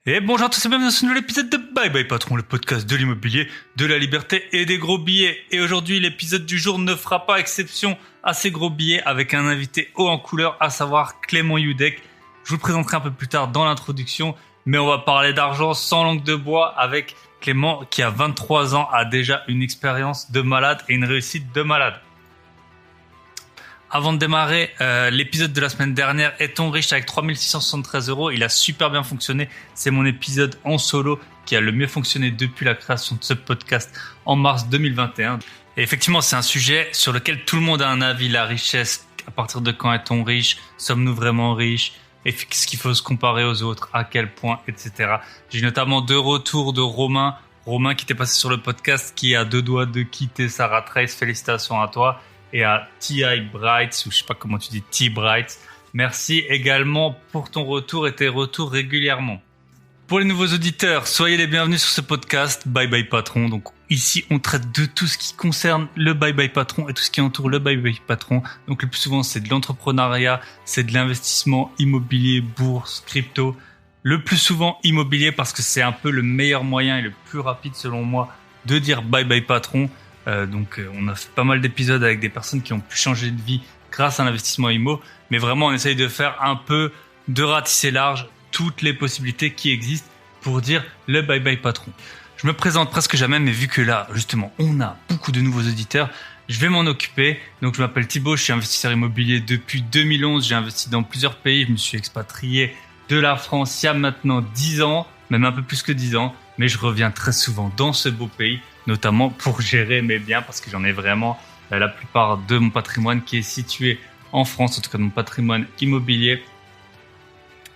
Et bonjour à tous et bienvenue dans ce nouvel épisode de Bye Bye Patron, le podcast de l'immobilier, de la liberté et des gros billets. Et aujourd'hui, l'épisode du jour ne fera pas exception à ces gros billets avec un invité haut en couleur, à savoir Clément Youdec. Je vous le présenterai un peu plus tard dans l'introduction, mais on va parler d'argent sans langue de bois avec Clément qui a 23 ans, a déjà une expérience de malade et une réussite de malade. Avant de démarrer, l'épisode de la semaine dernière, Est-on riche avec 3673 €, il a super bien fonctionné. C'est mon épisode en solo qui a le mieux fonctionné depuis la création de ce podcast en mars 2021. Et effectivement, c'est un sujet sur lequel tout le monde a un avis, la richesse. À partir de quand est-on riche? Sommes-nous vraiment riches? Et qu'est-ce qu'il faut se comparer aux autres? À quel point? Etc. J'ai notamment deux retours de Romain qui était passé sur le podcast, qui a deux doigts de quitter Sarah Trace. Félicitations à toi. Et à T.I. Brights, ou je sais pas comment tu dis, T. Brights. Merci également pour ton retour et tes retours régulièrement. Pour les nouveaux auditeurs, soyez les bienvenus sur ce podcast Bye Bye Patron. Donc ici, on traite de tout ce qui concerne le Bye Bye Patron et tout ce qui entoure le Bye Bye Patron. Donc le plus souvent, c'est de l'entrepreneuriat, c'est de l'investissement immobilier, bourse, crypto. Le plus souvent immobilier parce que c'est un peu le meilleur moyen et le plus rapide selon moi de dire Bye Bye Patron. On a fait pas mal d'épisodes avec des personnes qui ont pu changer de vie grâce à l'investissement IMO, mais vraiment on essaye de faire un peu de ratisser large toutes les possibilités qui existent pour dire le Bye Bye Patron. Je me présente presque jamais, mais vu que là justement on a beaucoup de nouveaux auditeurs, je vais m'en occuper. Donc je m'appelle Thibaut, je suis investisseur immobilier depuis 2011, j'ai investi dans plusieurs pays, je me suis expatrié de la France il y a maintenant 10 ans, même un peu plus que 10 ans, mais je reviens très souvent dans ce beau pays, notamment pour gérer mes biens, parce que j'en ai vraiment la plupart de mon patrimoine qui est situé en France, en tout cas mon patrimoine immobilier.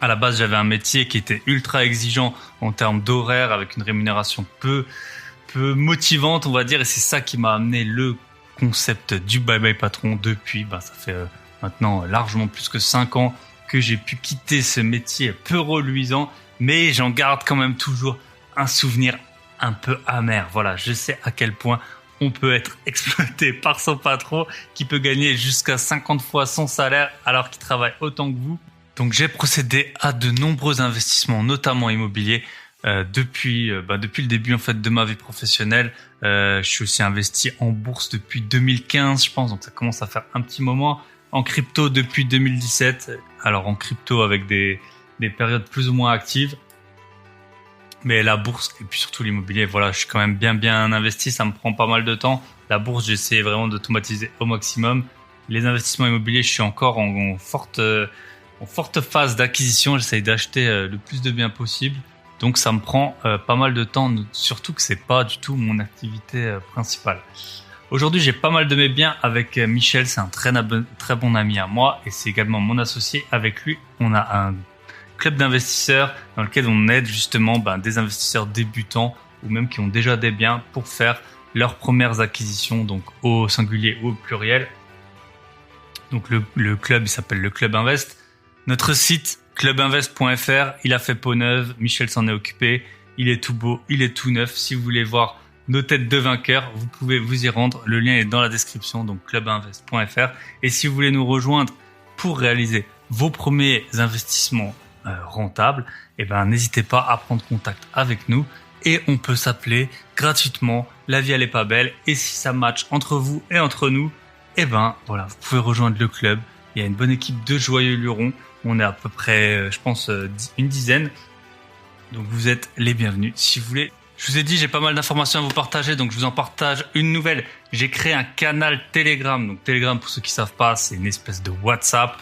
À la base, j'avais un métier qui était ultra exigeant en termes d'horaire, avec une rémunération peu motivante, on va dire, et c'est ça qui m'a amené le concept du Bye Bye Patron depuis, ça fait maintenant largement plus que 5 ans que j'ai pu quitter ce métier peu reluisant, mais j'en garde quand même toujours un souvenir un peu amer. Voilà, je sais à quel point on peut être exploité par son patron qui peut gagner jusqu'à 50 fois son salaire alors qu'il travaille autant que vous. Donc j'ai procédé à de nombreux investissements, notamment immobiliers, depuis le début en fait de ma vie professionnelle. Je suis aussi investi en bourse depuis 2015, je pense, donc ça commence à faire un petit moment. En crypto depuis 2017. Alors en crypto avec des périodes plus ou moins actives. Mais la bourse et puis surtout l'immobilier, voilà, je suis quand même bien investi, ça me prend pas mal de temps. La bourse, j'essaie vraiment d'automatiser au maximum. Les investissements immobiliers, je suis encore en forte phase d'acquisition, j'essaie d'acheter le plus de biens possible. Donc ça me prend pas mal de temps, surtout que c'est pas du tout mon activité principale. Aujourd'hui, j'ai pas mal de mes biens avec Michel, c'est un très bon ami à moi et c'est également mon associé. Avec lui, on a un club d'investisseurs dans lequel on aide justement des investisseurs débutants ou même qui ont déjà des biens pour faire leurs premières acquisitions, donc au singulier ou au pluriel. Donc le club, il s'appelle le Club Invest. Notre site clubinvest.fr, il a fait peau neuve, Michel s'en est occupé, il est tout beau, il est tout neuf. Si vous voulez voir nos têtes de vainqueurs, vous pouvez vous y rendre, le lien est dans la description, donc clubinvest.fr. Et si vous voulez nous rejoindre pour réaliser vos premiers investissements rentable, n'hésitez pas à prendre contact avec nous et on peut s'appeler gratuitement. La vie elle est pas belle et si ça match entre vous et entre nous, voilà, vous pouvez rejoindre le club. Il y a une bonne équipe de joyeux lurons. On est à peu près, je pense, une dizaine. Donc vous êtes les bienvenus si vous voulez. Je vous ai dit, j'ai pas mal d'informations à vous partager, donc je vous en partage une nouvelle. J'ai créé un canal Telegram. Donc Telegram, pour ceux qui savent pas, c'est une espèce de WhatsApp.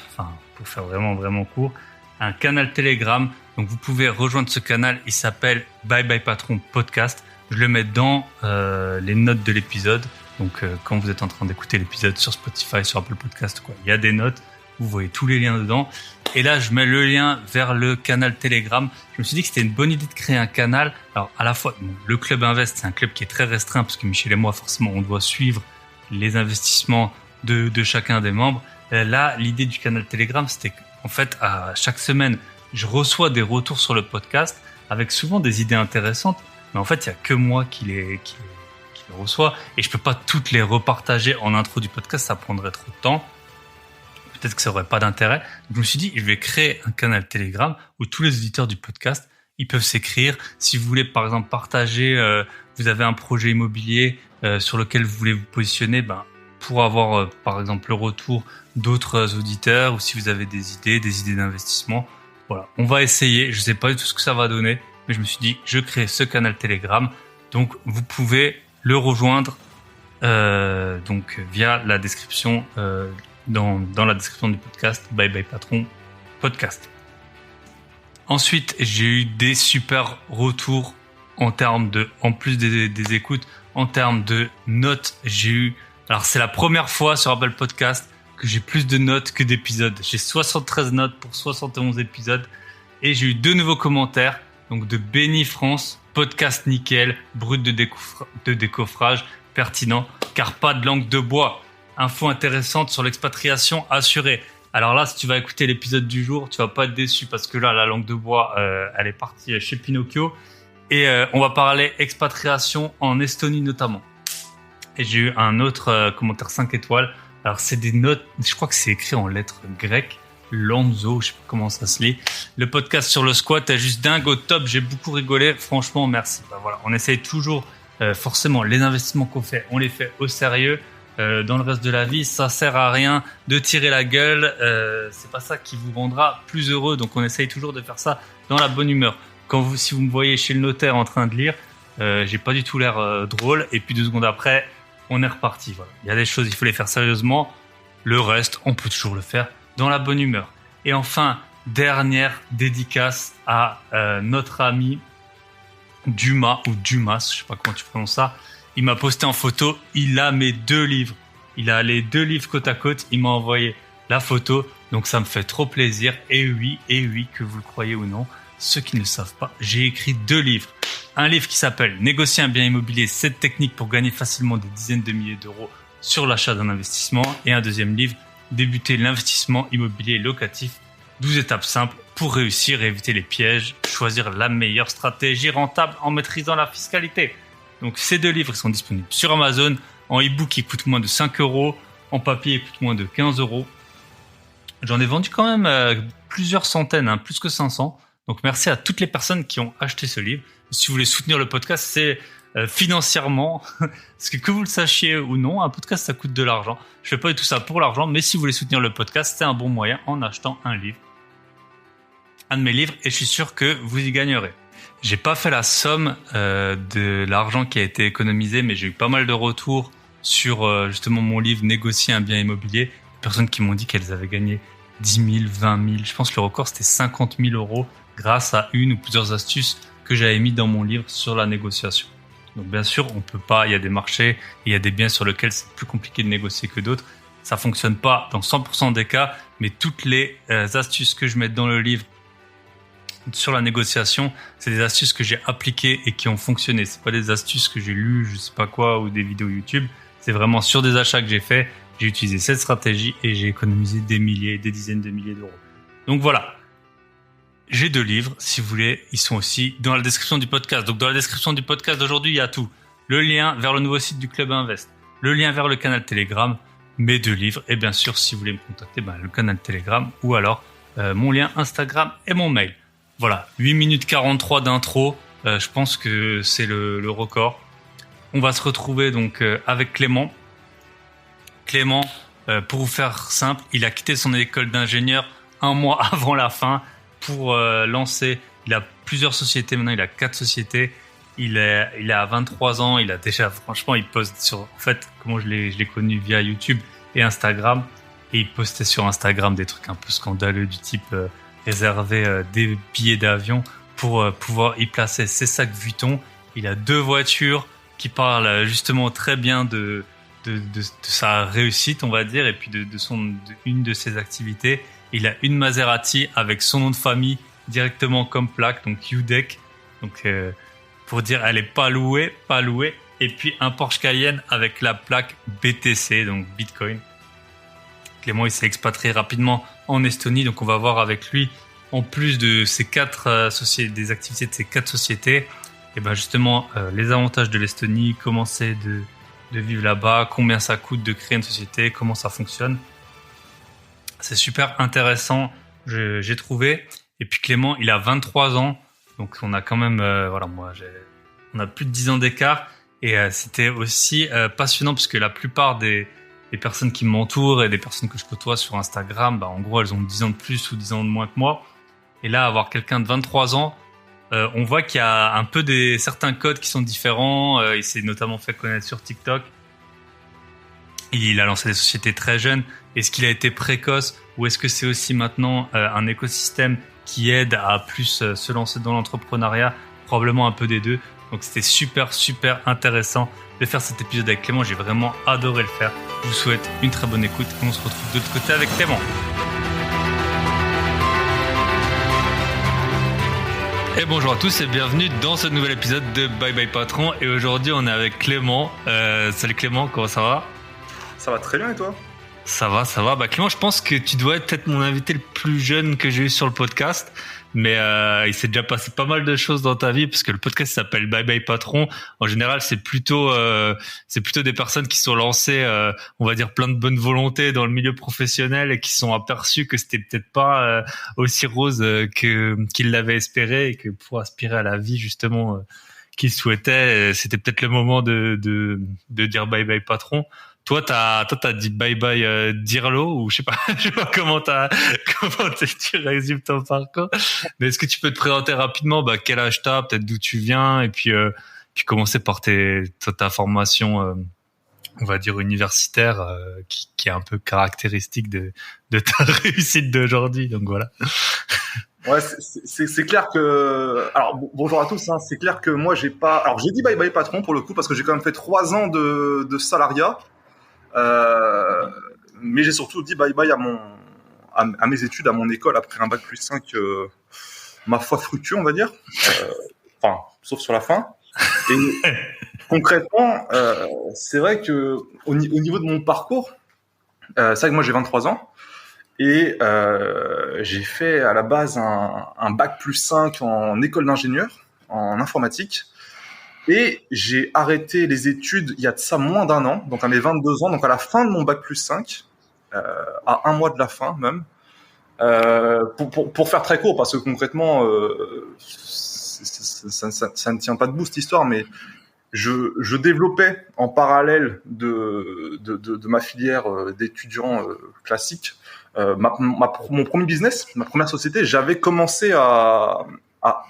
Pour faire vraiment court. Un canal Telegram, donc vous pouvez rejoindre ce canal, il s'appelle Bye Bye Patron Podcast. Je le mets dans les notes de l'épisode, donc quand vous êtes en train d'écouter l'épisode sur Spotify, sur Apple Podcast, il y a des notes, vous voyez tous les liens dedans. Et là, je mets le lien vers le canal Telegram. Je me suis dit que c'était une bonne idée de créer un canal. Alors à la fois, le Club Invest, c'est un club qui est très restreint parce que Michel et moi, forcément, on doit suivre les investissements de chacun des membres. Là, l'idée du canal Telegram, c'était en fait, à chaque semaine, je reçois des retours sur le podcast avec souvent des idées intéressantes. Mais en fait, il y a que moi qui les reçois et je peux pas toutes les repartager en intro du podcast, ça prendrait trop de temps. Peut-être que ça aurait pas d'intérêt. Donc, je me suis dit, je vais créer un canal Telegram où tous les auditeurs du podcast ils peuvent s'écrire. Si vous voulez, par exemple, partager, vous avez un projet immobilier sur lequel vous voulez vous positionner, pour avoir, par exemple, le retour d'autres auditeurs, ou si vous avez des idées d'investissement. Voilà, on va essayer. Je sais pas du tout ce que ça va donner, mais je me suis dit, je crée ce canal Telegram. Donc, vous pouvez le rejoindre donc via la description, dans la description du podcast. Bye bye patron podcast. Ensuite, j'ai eu des super retours en plus des écoutes, en termes de notes. Alors c'est la première fois sur Apple Podcast que j'ai plus de notes que d'épisodes. J'ai 73 notes pour 71 épisodes et j'ai eu 2 nouveaux commentaires. Donc de Benny France, podcast nickel, brut de décoffrage, pertinent, car pas de langue de bois. Info intéressante sur l'expatriation assurée. Alors là, si tu vas écouter l'épisode du jour, tu vas pas être déçu parce que là, la langue de bois, elle est partie chez Pinocchio. Et on va parler expatriation en Estonie notamment. Et j'ai eu un autre commentaire 5 étoiles. Alors c'est des notes, je crois que c'est écrit en lettres grecques. Lanzo, je sais pas comment ça se lit. Le podcast sur le squat est juste dingue, au top. J'ai beaucoup rigolé. Franchement, merci. Voilà, on essaye toujours, forcément, les investissements qu'on fait, on les fait au sérieux. Dans le reste de la vie, ça sert à rien de tirer la gueule. C'est pas ça qui vous rendra plus heureux. Donc, on essaye toujours de faire ça dans la bonne humeur. Si vous me voyez chez le notaire en train de lire, j'ai pas du tout l'air drôle. Et puis 2 secondes après, on est reparti. Voilà. Il y a des choses, il faut les faire sérieusement. Le reste, on peut toujours le faire dans la bonne humeur. Et enfin, dernière dédicace à notre ami Dumas ou Dumas, je sais pas comment tu prononces ça. Il m'a posté en photo, il a mes 2 livres. Il a les 2 livres côte à côte, il m'a envoyé la photo, donc ça me fait trop plaisir. Et oui, que vous le croyez ou non, ceux qui ne le savent pas, j'ai écrit 2 livres. Un livre qui s'appelle « Négocier un bien immobilier, 7 techniques pour gagner facilement des dizaines de milliers d'euros sur l'achat d'un investissement » et un deuxième livre « Débuter l'investissement immobilier locatif, 12 étapes simples pour réussir et éviter les pièges, choisir la meilleure stratégie rentable en maîtrisant la fiscalité ». Donc ces 2 livres sont disponibles sur Amazon. En e-book, ils coûtent moins de 5 euros. En papier, ils coûtent moins de 15 euros. J'en ai vendu quand même plusieurs centaines, plus que 500. Donc merci à toutes les personnes qui ont acheté ce livre. Si vous voulez soutenir le podcast, c'est financièrement. Parce que vous le sachiez ou non, un podcast, ça coûte de l'argent. Je fais pas du tout ça pour l'argent, mais si vous voulez soutenir le podcast, c'est un bon moyen en achetant un livre. Un de mes livres, et je suis sûr que vous y gagnerez. J'ai pas fait la somme de l'argent qui a été économisé, mais j'ai eu pas mal de retours sur justement mon livre « Négocier un bien immobilier ». Des personnes qui m'ont dit qu'elles avaient gagné 10 000, 20 000. Je pense que le record, c'était 50 000 euros grâce à une ou plusieurs astuces que j'avais mis dans mon livre sur la négociation. Donc bien sûr, on peut pas, il y a des marchés, il y a des biens sur lesquels c'est plus compliqué de négocier que d'autres. Ça fonctionne pas dans 100% des cas, mais toutes les astuces que je mets dans le livre sur la négociation, c'est des astuces que j'ai appliquées et qui ont fonctionné. C'est pas des astuces que j'ai lues, je sais pas quoi, ou des vidéos YouTube. C'est vraiment sur des achats que j'ai faits. J'ai utilisé cette stratégie et j'ai économisé des milliers, des dizaines de milliers d'euros. Donc voilà. J'ai 2 livres, si vous voulez. Ils sont aussi dans la description du podcast. Donc dans la description du podcast d'aujourd'hui, il y a tout. Le lien vers le nouveau site du Club Invest. Le lien vers le canal Telegram. Mes 2 livres. Et bien sûr, si vous voulez me contacter, le canal Telegram ou alors mon lien Instagram et mon mail. Voilà, 8 minutes 43 d'intro, je pense que c'est le record. On va se retrouver donc avec Clément. Clément, pour vous faire simple, il a quitté son école d'ingénieur 1 mois avant la fin pour lancer. Il a plusieurs sociétés, maintenant il a 4 sociétés. Il a 23 ans, il a déjà, franchement, il poste sur, en fait, comment je l'ai connu via YouTube et Instagram. Et il postait sur Instagram des trucs un peu scandaleux du type réserver des billets d'avion pour pouvoir y placer ses sacs Vuitton. Il a 2 voitures qui parlent justement très bien de sa réussite, on va dire, et puis de une de ses activités. Il a une Maserati avec son nom de famille directement comme plaque, donc UDEC. Donc pour dire, elle est pas louée. Et puis un Porsche Cayenne avec la plaque BTC, donc Bitcoin. Clément, il s'est expatrié rapidement en Estonie, donc on va voir avec lui, en plus de ces 4 sociétés, des activités de ces 4 sociétés, et ben justement les avantages de l'Estonie, comment c'est de vivre là-bas, combien ça coûte de créer une société, comment ça fonctionne. C'est super intéressant, j'ai trouvé. Et puis Clément, il a 23 ans, Donc on a quand même, on a plus de 10 ans d'écart et c'était aussi passionnant parce que la plupart des personnes qui m'entourent et des personnes que je côtoie sur Instagram, en gros, elles ont 10 ans de plus ou 10 ans de moins que moi. Et là, avoir quelqu'un de 23 ans, on voit qu'il y a un peu certains codes qui sont différents. Il s'est notamment fait connaître sur TikTok. Il a lancé des sociétés très jeunes. Est-ce qu'il a été précoce ou est-ce que c'est aussi maintenant un écosystème qui aide à plus se lancer dans l'entrepreneuriat? Probablement un peu des deux. Donc c'était super intéressant de faire cet épisode avec Clément. J'ai vraiment adoré le faire. Je vous souhaite une très bonne écoute et on se retrouve de l'autre côté avec Clément. Et bonjour à tous et bienvenue dans ce nouvel épisode de Bye Bye Patron. Et aujourd'hui on est avec Clément. Salut Clément, comment ça va? Ça va très bien et toi? Ça va. Clément, je pense que tu dois être peut-être mon invité le plus jeune que j'ai eu sur le podcast. Mais il s'est déjà passé pas mal de choses dans ta vie parce que le podcast s'appelle Bye Bye Patron. En général, c'est plutôt des personnes qui sont lancées, on va dire plein de bonne volonté dans le milieu professionnel et qui sont aperçues que c'était peut-être pas aussi rose qu'ils l'avaient espéré et que pour aspirer à la vie justement qu'ils souhaitaient, c'était peut-être le moment de dire Bye Bye Patron. Toi, t'as dit bye bye Dirlo ou je sais pas comment tu résumes ton parcours. Mais est-ce que tu peux te présenter rapidement, quel âge t'as, peut-être d'où tu viens et puis commencer par ta formation, on va dire universitaire, qui est un peu caractéristique de ta réussite d'aujourd'hui. Donc voilà. Ouais, c'est clair que. Alors bonjour à tous. C'est clair que moi j'ai pas. Alors j'ai dit bye bye patron pour le coup parce que j'ai quand même fait 3 ans de salariat. Mais j'ai surtout dit bye bye à mes études, à mon école après un bac plus 5, ma foi fructueux, on va dire. Enfin, sauf sur la fin. Et concrètement, c'est vrai que au niveau de mon parcours, c'est vrai que moi j'ai 23 ans et j'ai fait à la base un bac plus 5 en école d'ingénieur en informatique. Et j'ai arrêté les études il y a de ça moins d'1 an, donc à mes 22 ans, donc à la fin de mon bac plus 5, à 1 mois de la fin même, pour faire très court, parce que concrètement, ça ne tient pas debout cette histoire, mais je développais en parallèle de ma filière d'étudiant classique, mon premier business, ma première société. J'avais commencé à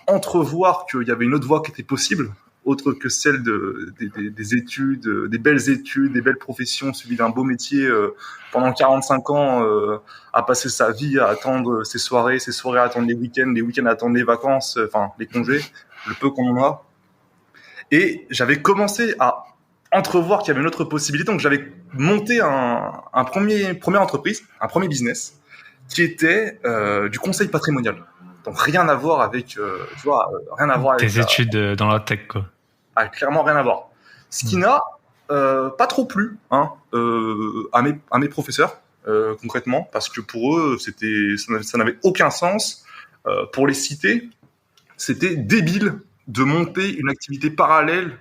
entrevoir qu'il y avait une autre voie qui était possible, autre que celle des études, des belles études, des belles professions, suivies d'un beau métier pendant 45 ans, à passer sa vie à attendre ses soirées à attendre les week-ends à attendre les vacances, enfin les congés, le peu qu'on en a. Et j'avais commencé à entrevoir qu'il y avait une autre possibilité, donc j'avais monté un première entreprise, un premier business, qui était du conseil patrimonial. Donc rien à voir avec, rien à voir avec tes études dans la tech, quoi. Ah, clairement rien à voir. Ce qui n'a pas trop plu à mes professeurs, concrètement, parce que pour eux, ça n'avait aucun sens. Pour les citer, c'était débile de monter une activité parallèle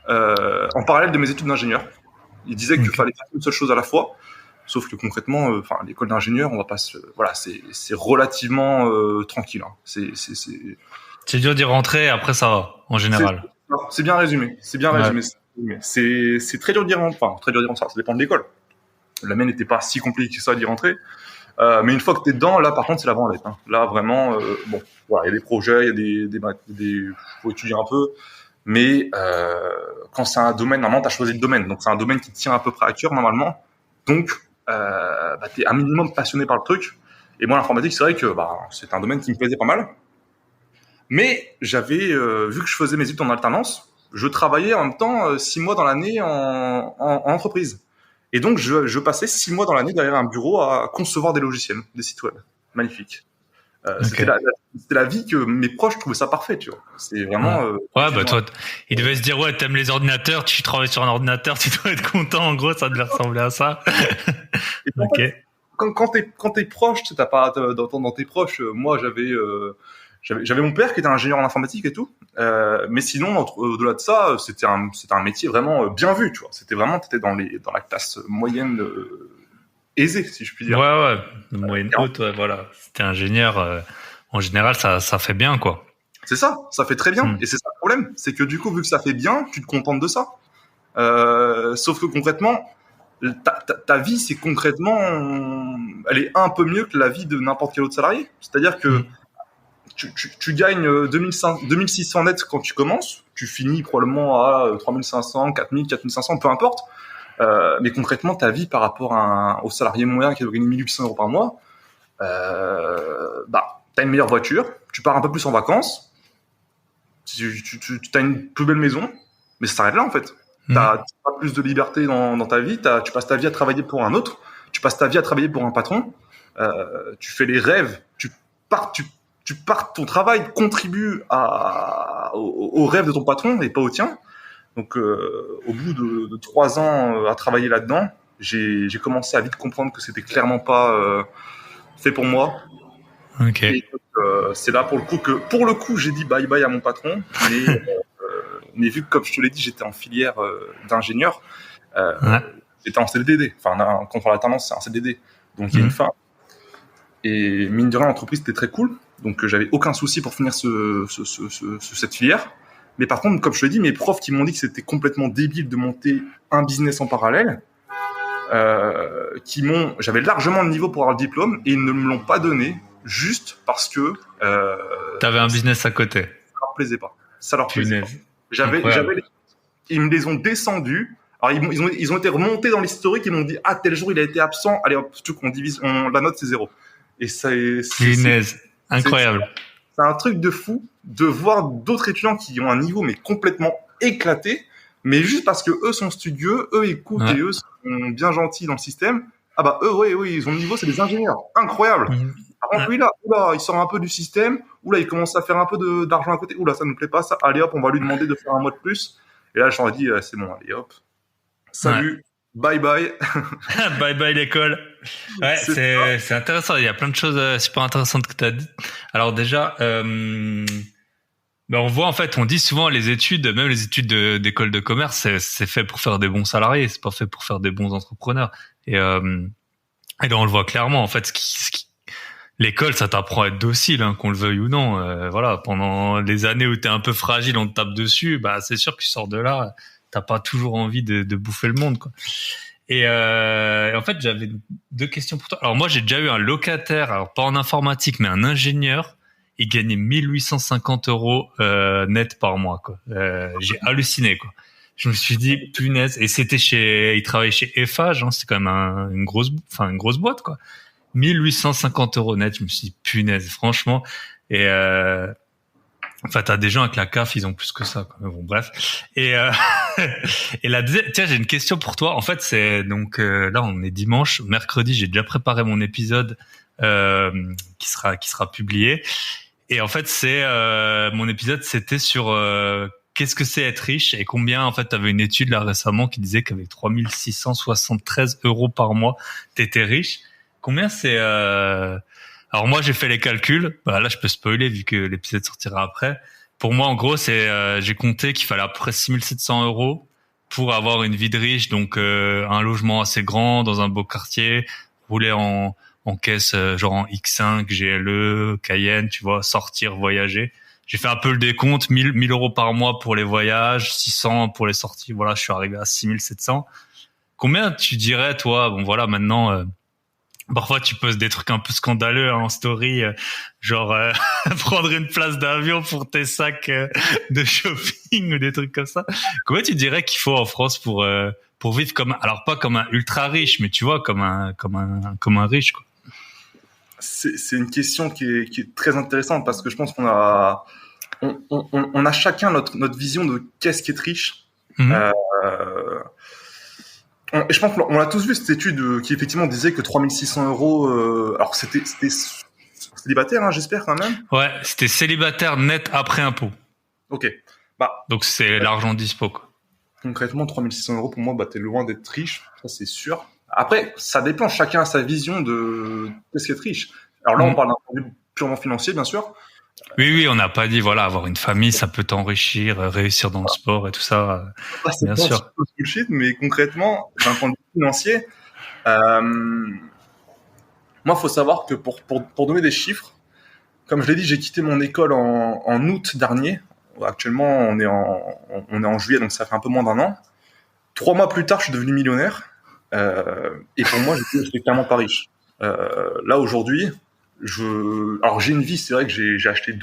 en parallèle de mes études d'ingénieur. Ils disaient qu'il fallait faire une seule chose à la fois. Sauf que concrètement, l'école d'ingénieur, on va pas c'est relativement tranquille. C'est dur d'y rentrer, après ça va, en général. C'est bien résumé. C'est très dur d'y rentrer. Enfin, très dur d'y rentrer. Ça dépend de l'école. La mienne n'était pas si compliquée que ça d'y rentrer. Mais une fois que t'es dedans, là, par contre, c'est la branlette. Là, vraiment, il y a des projets, il y a faut étudier un peu. Mais quand c'est un domaine, normalement, t'as choisi le domaine. Donc, c'est un domaine qui te tient à peu près à cœur, normalement. Donc, t'es un minimum passionné par le truc. Et moi, l'informatique, c'est vrai que c'est un domaine qui me plaisait pas mal. Mais j'avais, vu que je faisais mes études en alternance, je travaillais en même temps 6 mois dans l'année en entreprise. Et donc, je passais 6 mois dans l'année derrière un bureau à concevoir des logiciels, des sites web. Magnifique. C'était la vie que mes proches trouvaient ça parfait, tu vois. C'est vraiment... toi, ils devaient se dire, ouais, t'aimes les ordinateurs, tu travailles sur un ordinateur, tu dois être content, en gros, ça devait ressembler à ça. Ok. Quand t'es proche, tu t'as pas dans tes proches. Moi, j'avais mon père qui était ingénieur en informatique et tout, mais sinon au-delà de ça, c'était un métier vraiment bien vu, tu vois. T'étais dans la classe moyenne aisée, si je puis dire. Ouais, moyenne haute, voilà. C'était ingénieur, en général, ça fait bien, quoi. C'est ça, ça fait très bien. Et c'est ça le problème. C'est que du coup, vu que ça fait bien, tu te contentes de ça. Sauf que concrètement, ta vie, c'est concrètement, elle est un peu mieux que la vie de n'importe quel autre salarié. C'est-à-dire que tu gagnes 2600 net quand tu commences, tu finis probablement à 3500, 4000, 4500, peu importe. Mais concrètement, ta vie par rapport au salarié moyen qui doit gagner 1800 euros par mois, t'as une meilleure voiture, tu pars un peu plus en vacances, t'as une plus belle maison, mais ça s'arrête là en fait. T'as pas plus de liberté dans ta vie, tu passes ta vie à travailler pour un autre, tu passes ta vie à travailler pour un patron, tu fais les rêves, tu pars, ton travail contribue au rêve de ton patron et pas au tien. Donc, au bout de 3 ans à travailler là-dedans, j'ai commencé à vite comprendre que c'était clairement pas fait pour moi. Ok. Et c'est là pour le coup, j'ai dit bye bye à mon patron. Mais vu que, comme je te l'ai dit, j'étais en filière d'ingénieur, j'étais en CDD. Enfin, un contrôle alternance, c'est un CDD. Donc, il y a une fin. Et mine de rien, l'entreprise était très cool. Donc, j'avais aucun souci pour finir cette filière. Mais par contre, comme je te l'ai dit, mes profs qui m'ont dit que c'était complètement débile de monter un business en parallèle, j'avais largement le niveau pour avoir le diplôme et ils ne me l'ont pas donné juste parce que t'avais un business à côté. Ça leur plaisait pas. Ça leur plaisait pas. Ils me les ont descendus. Alors ils ont été remontés dans l'historique. Ils m'ont dit tel jour il a été absent. Allez hop, surtout qu'on divise, la note c'est 0. Et ça, punaise, incroyable. C'est un truc de fou de voir d'autres étudiants qui ont un niveau mais complètement éclaté, mais juste parce que eux sont studieux, eux écoutent et eux sont bien gentils dans le système. Eux, oui, ils ont le niveau, c'est des ingénieurs. Incroyable. Par contre, lui là, il sort un peu du système, il commence à faire un peu d'argent à côté. Ça nous plaît pas, ça. Allez hop, on va lui demander de faire un mois de plus. Et là, je leur ai dit, c'est bon, allez hop. Salut. Bye bye. Bye bye l'école. Ouais, c'est intéressant. Il y a plein de choses super intéressantes que tu as dit. Alors déjà, on voit en fait, on dit souvent les études, même les études d'école de commerce, c'est fait pour faire des bons salariés, c'est pas fait pour faire des bons entrepreneurs. Et là on le voit clairement en fait. L'école, ça t'apprend à être docile, qu'on le veuille ou non. Voilà, pendant les années où t'es un peu fragile, on te tape dessus. C'est sûr que tu sors de là. T'as pas toujours envie de bouffer le monde, quoi. Et en fait, j'avais 2 questions pour toi. Alors moi, j'ai déjà eu un locataire, alors pas en informatique, mais un ingénieur. Il gagnait 1850 euros net par mois, quoi. J'ai halluciné, quoi. Je me suis dit punaise. Et il travaillait chez Eiffage, c'est quand même une grosse boîte, quoi. 1850 euros net. Je me suis dit punaise, franchement. Et enfin, t'as des gens avec la CAF, ils ont plus que ça, quoi. Bon, bref. Et la deuxième, tiens, j'ai une question pour toi. En fait, c'est donc là, on est dimanche, mercredi. J'ai déjà préparé mon épisode qui sera publié. Et en fait, mon épisode, c'était sur qu'est-ce que c'est être riche et combien. En fait, t'avais une étude là récemment qui disait qu'avec 3673 euros par mois, t'étais riche. Combien c'est Alors moi, j'ai fait les calculs. Là, je peux spoiler vu que l'épisode sortira après. Pour moi, en gros, j'ai compté qu'il fallait à peu près 6700 euros pour avoir une vie de riche, donc un logement assez grand dans un beau quartier, rouler en caisse genre en X5, GLE, Cayenne, tu vois, sortir, voyager. J'ai fait un peu le décompte, 1000 euros par mois pour les voyages, 600 pour les sorties. Voilà, je suis arrivé à 6700. Combien tu dirais, toi, maintenant... Parfois, tu poses des trucs un peu scandaleux en story, genre prendre une place d'avion pour tes sacs de shopping ou des trucs comme ça. Combien tu dirais qu'il faut en France pour vivre alors pas comme un ultra riche, mais tu vois comme un riche, quoi. C'est une question qui est très intéressante parce que je pense qu'on a chacun notre vision de qu'est-ce qui est riche. Et je pense qu'on a tous vu cette étude qui effectivement disait que 3600 euros. Alors c'était célibataire, j'espère quand même. Ouais, c'était célibataire net après impôt. Ok. Donc c'est l'argent dispo, quoi. Concrètement, 3600 euros pour moi, t'es loin d'être riche, ça c'est sûr. Après, ça dépend. Chacun a sa vision de qu'est-ce qu'être riche. Alors là, on parle d'un point de vue purement financier, bien sûr. Oui, on n'a pas dit, avoir une famille, ça peut t'enrichir, réussir dans le sport et tout ça, bien sûr. C'est bullshit, mais concrètement, d'un point de vue financier, moi, faut savoir que pour donner des chiffres, comme je l'ai dit, j'ai quitté mon école en août dernier. Actuellement, on est en juillet, donc ça fait un peu moins d'un an. 3 mois plus tard, je suis devenu millionnaire. Et pour moi, j'étais clairement pas riche. Là, aujourd'hui, alors j'ai une vie, c'est vrai que j'ai acheté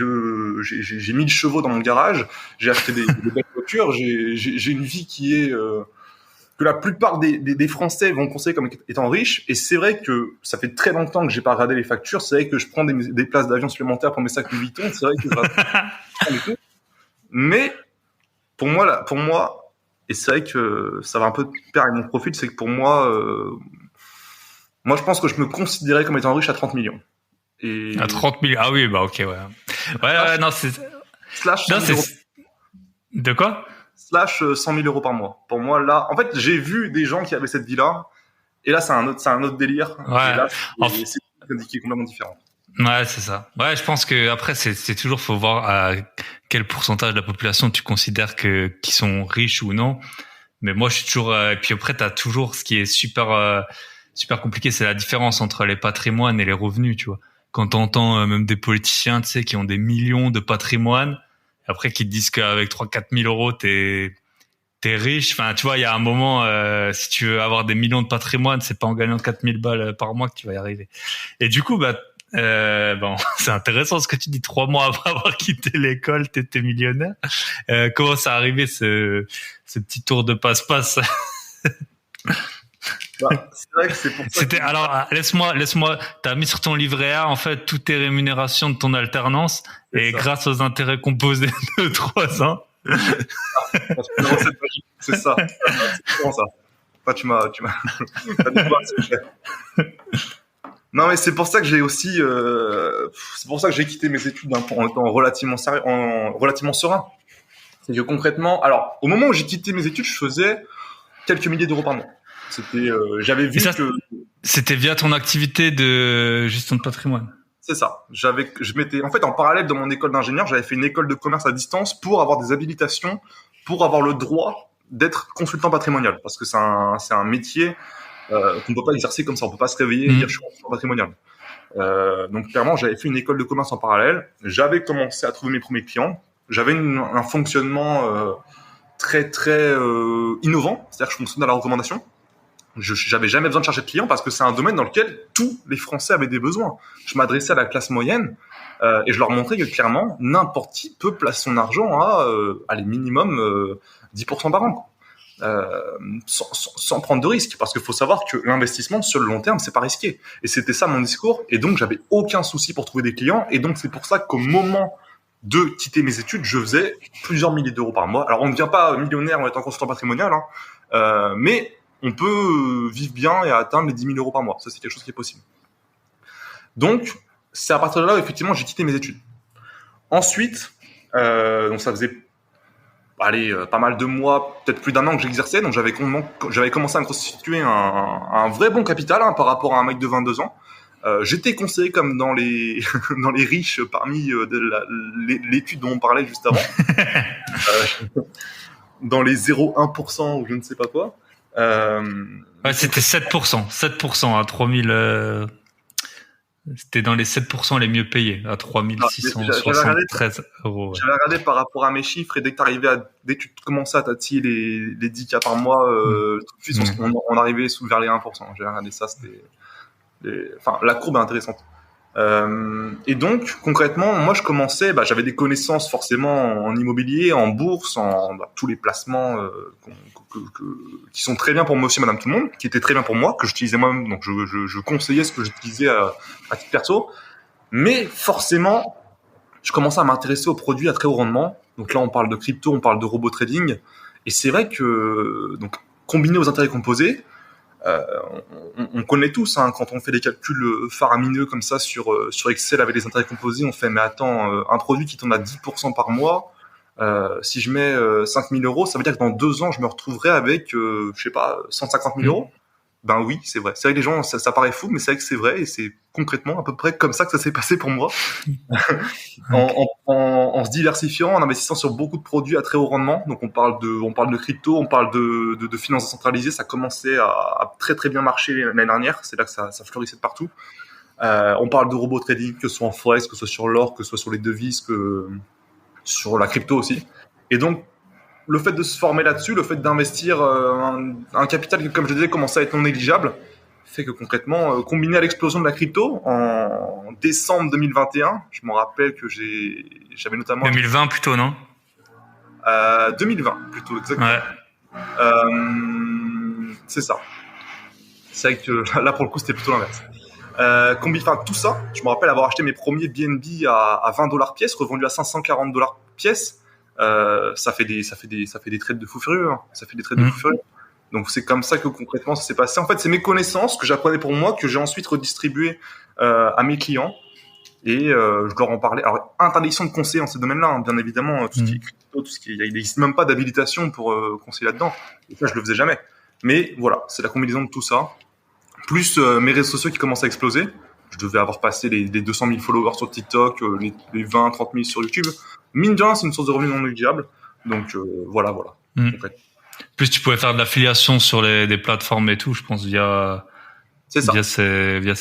j'ai 1000 chevaux dans mon garage, j'ai acheté des belles voitures, j'ai une vie qui est, que la plupart des Français vont considérer comme étant riches. Et c'est vrai que ça fait très longtemps que j'ai pas regardé les factures. C'est vrai que je prends des places d'avion supplémentaires pour mes sacs Louis Vuitton. C'est vrai que mais pour moi, et c'est vrai que ça va un peu de pair avec mon profil, c'est que pour moi, moi je pense que je me considérais comme étant riche à 30 millions. Et À 30 millions. Ah oui, bah ok, ouais. Ouais, non, c'est. slash Non, 100 000 euros, De quoi? slash 100 000 euros par mois. Pour moi, là, en fait, j'ai vu des gens qui avaient cette vie-là, et là, c'est un autre délire. Ouais. Et là, En c'est qui est complètement différent. Ouais, c'est ça. Ouais, je pense que après c'est toujours faut voir à quel pourcentage de la population tu considères qui sont riches ou non. Mais moi je suis toujours et puis après t'as toujours ce qui est super compliqué, c'est la différence entre les patrimoines et les revenus, tu vois. Quand t'entends même des politiciens, tu sais, qui ont des millions de patrimoine, après qui te disent qu'avec 3 4 000 euros t'es riche. Enfin, tu vois, il y a un moment, si tu veux avoir des millions de patrimoine, c'est pas en gagnant 4000 balles par mois que tu vas y arriver. Et du coup, bah, bon, c'est intéressant ce que tu dis. 3 mois après avoir quitté l'école, t'étais millionnaire. Comment ça arrivé ce petit tour de passe-passe? Bah, c'est vrai que c'est pour ça. C'était alors laisse-moi. T'as mis sur ton livret A en fait toutes tes rémunérations de ton alternance C'est et ça. grâce aux intérêts composés de 3 ans. Parce que une recette magique, c'est ça. C'est vraiment ça. Toi, tu m'as t'as découvert ce sujet. Non, mais c'est pour ça que c'est pour ça que j'ai quitté mes études en étant relativement sérieux, relativement serein. C'est que concrètement, alors, au moment où j'ai quitté mes études, je faisais quelques milliers d'euros par mois. J'avais vu Et ça, que, c'était via ton activité de gestion de patrimoine. c'est ça. En fait, en parallèle de mon école d'ingénieur, j'avais fait une école de commerce à distance pour avoir des habilitations, pour avoir le droit d'être consultant patrimonial. Parce que c'est un métier, qu'on ne peut pas exercer comme ça. On peut pas se réveiller et dire je suis consultant patrimonial. Donc clairement, j'avais fait une école de commerce en parallèle. J'avais commencé à trouver mes premiers clients. J'avais un fonctionnement très très innovant, c'est-à-dire que je fonctionnais à la recommandation. J'avais jamais besoin de chercher de clients parce que c'est un domaine dans lequel tous les Français avaient des besoins. Je m'adressais à la classe moyenne et je leur montrais que clairement n'importe qui peut placer son argent à les minimum 10% par an, sans prendre de risques, parce qu'il faut savoir que l'investissement sur le long terme c'est pas risqué. Et c'était ça mon discours. Et donc j'avais aucun souci pour trouver des clients. Et donc c'est pour ça qu'au moment de quitter mes études, je faisais plusieurs milliers d'euros par mois. Alors on ne devient pas millionnaire en étant consultant patrimonial, hein, mais on peut vivre bien et atteindre les 10 000 euros par mois. Ça, c'est quelque chose qui est possible. Donc, c'est à partir de là où, effectivement, j'ai quitté mes études. Ensuite, donc ça faisait pas mal de mois, peut-être plus d'1 an que j'exerçais. Donc, j'avais commencé à me constituer un vrai bon capital par rapport à un mec de 22 ans. J'étais considéré comme dans les dans les riches parmi l'étude dont on parlait juste avant. Dans les 0,1% ou je ne sais pas quoi. Ouais, c'était 7%. 7% à 3000. C'était dans les 7% les mieux payés, à 3673 euros. Ouais. J'avais regardé par rapport à mes chiffres et dès que tu commençais à tatiller les 10K par mois, tout de suite, on arrivait vers les 1%. J'avais regardé ça, la courbe est intéressante. Et donc, concrètement, moi, je commençais, j'avais des connaissances forcément en immobilier, en bourse, tous les placements qui sont très bien pour monsieur, madame, tout le monde, qui étaient très bien pour moi, que j'utilisais moi-même. Donc, je conseillais ce que j'utilisais à titre perso. Mais forcément, je commençais à m'intéresser aux produits à très haut rendement. Donc là, on parle de crypto, on parle de robot trading. Et c'est vrai que, donc, combiné aux intérêts composés, on connaît tous, hein, quand on fait des calculs faramineux comme ça sur Excel avec les intérêts composés, on fait mais attends, un produit qui tombe à 10% par mois, si je mets 5 000 euros, ça veut dire que dans 2 ans je me retrouverai avec je sais pas 150 000 euros. Ben oui, c'est vrai. C'est vrai que les gens, ça paraît fou, mais c'est vrai que c'est vrai et c'est concrètement à peu près comme ça que ça s'est passé pour moi. En se diversifiant, en investissant sur beaucoup de produits à très haut rendement. Donc on parle de crypto, on parle de finances décentralisées. Ça commençait à très très bien marcher l'année dernière. C'est là que ça fleurissait de partout. On parle de robot trading, que ce soit en forex, que ce soit sur l'or, que ce soit sur les devises, que sur la crypto aussi. Et donc, le fait de se former là-dessus, le fait d'investir un capital qui, comme je disais, commençait à être non négligeable, fait que concrètement, combiné à l'explosion de la crypto en décembre 2021, je me rappelle que j'avais notamment... 2020 plutôt, non 2020 plutôt, exactement. Ouais. C'est ça. C'est vrai que là, pour le coup, c'était plutôt l'inverse. Tout ça, je me rappelle avoir acheté mes premiers BNB à $20 pièce, revendus à $540 pièce. Ça fait des trades de fou furieux, hein. Ça fait des trades de fou furieux. Donc c'est comme ça que concrètement ça s'est passé. En fait, c'est mes connaissances que j'apprenais pour moi que j'ai ensuite redistribué à mes clients et je leur en parlais. Alors interdiction de conseiller dans ce domaine-là, hein, bien évidemment, tout ce qui est crypto, il n'existe même pas d'habilitation pour conseiller là-dedans. Et ça, je le faisais jamais. Mais voilà, c'est la combinaison de tout ça, plus mes réseaux sociaux qui commencent à exploser. Je devais avoir passé les 200 000 followers sur TikTok, les 20, 30 000 sur YouTube. Mine de rien, c'est une source de revenus non négligeable. Donc voilà. Plus tu pouvais faire de l'affiliation sur des plateformes et tout, je pense, via ces réseaux.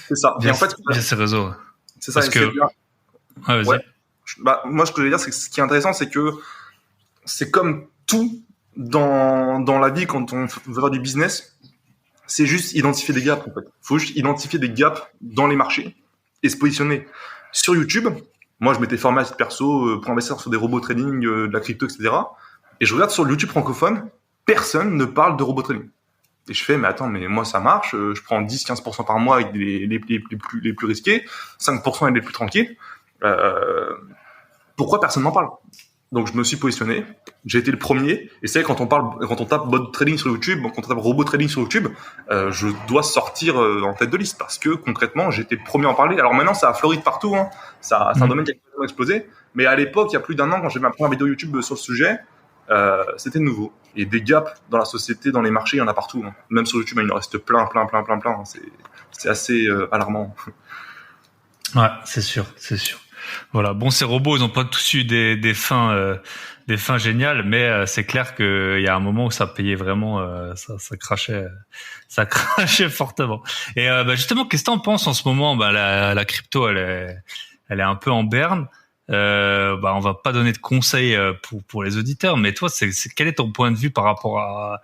C'est ça. Parce que... Ouais, vas-y. Moi, ce que je veux dire, c'est que ce qui est intéressant, c'est que c'est comme tout dans la vie quand on veut faire du business. C'est juste identifier des gaps, en fait. Faut juste identifier des gaps dans les marchés et se positionner. Sur YouTube, moi, je m'étais formé à titre perso pour investir sur des robots trading, de la crypto, etc. Et je regarde sur le YouTube francophone, personne ne parle de robot trading. Et je fais, mais attends, mais moi, ça marche. Je prends 10-15% par mois avec les plus risqués, 5% avec les plus tranquilles. Pourquoi personne n'en parle? Donc, je me suis positionné. J'ai été le premier. Et c'est vrai, quand on tape bot trading sur YouTube, quand on tape robot trading sur YouTube, je dois sortir en tête de liste parce que concrètement, j'étais le premier à en parler. Alors maintenant, ça a fleuri de partout, hein. C'est un domaine qui a complètement explosé. Mais à l'époque, il y a plus d'1 an, quand j'ai fait ma première vidéo YouTube sur le sujet, c'était nouveau. Et des gaps dans la société, dans les marchés, il y en a partout, hein. Même sur YouTube, il en reste plein. C'est assez alarmant. Ouais, c'est sûr. Voilà. Bon, ces robots, ils ont pas tous eu des fins géniales, mais c'est clair qu'il y a un moment où ça payait vraiment, ça crachait fortement. Et justement, qu'est-ce que t'en penses en ce moment? La crypto, elle est un peu en berne. On va pas donner de conseils pour les auditeurs, mais toi, quel est ton point de vue par rapport à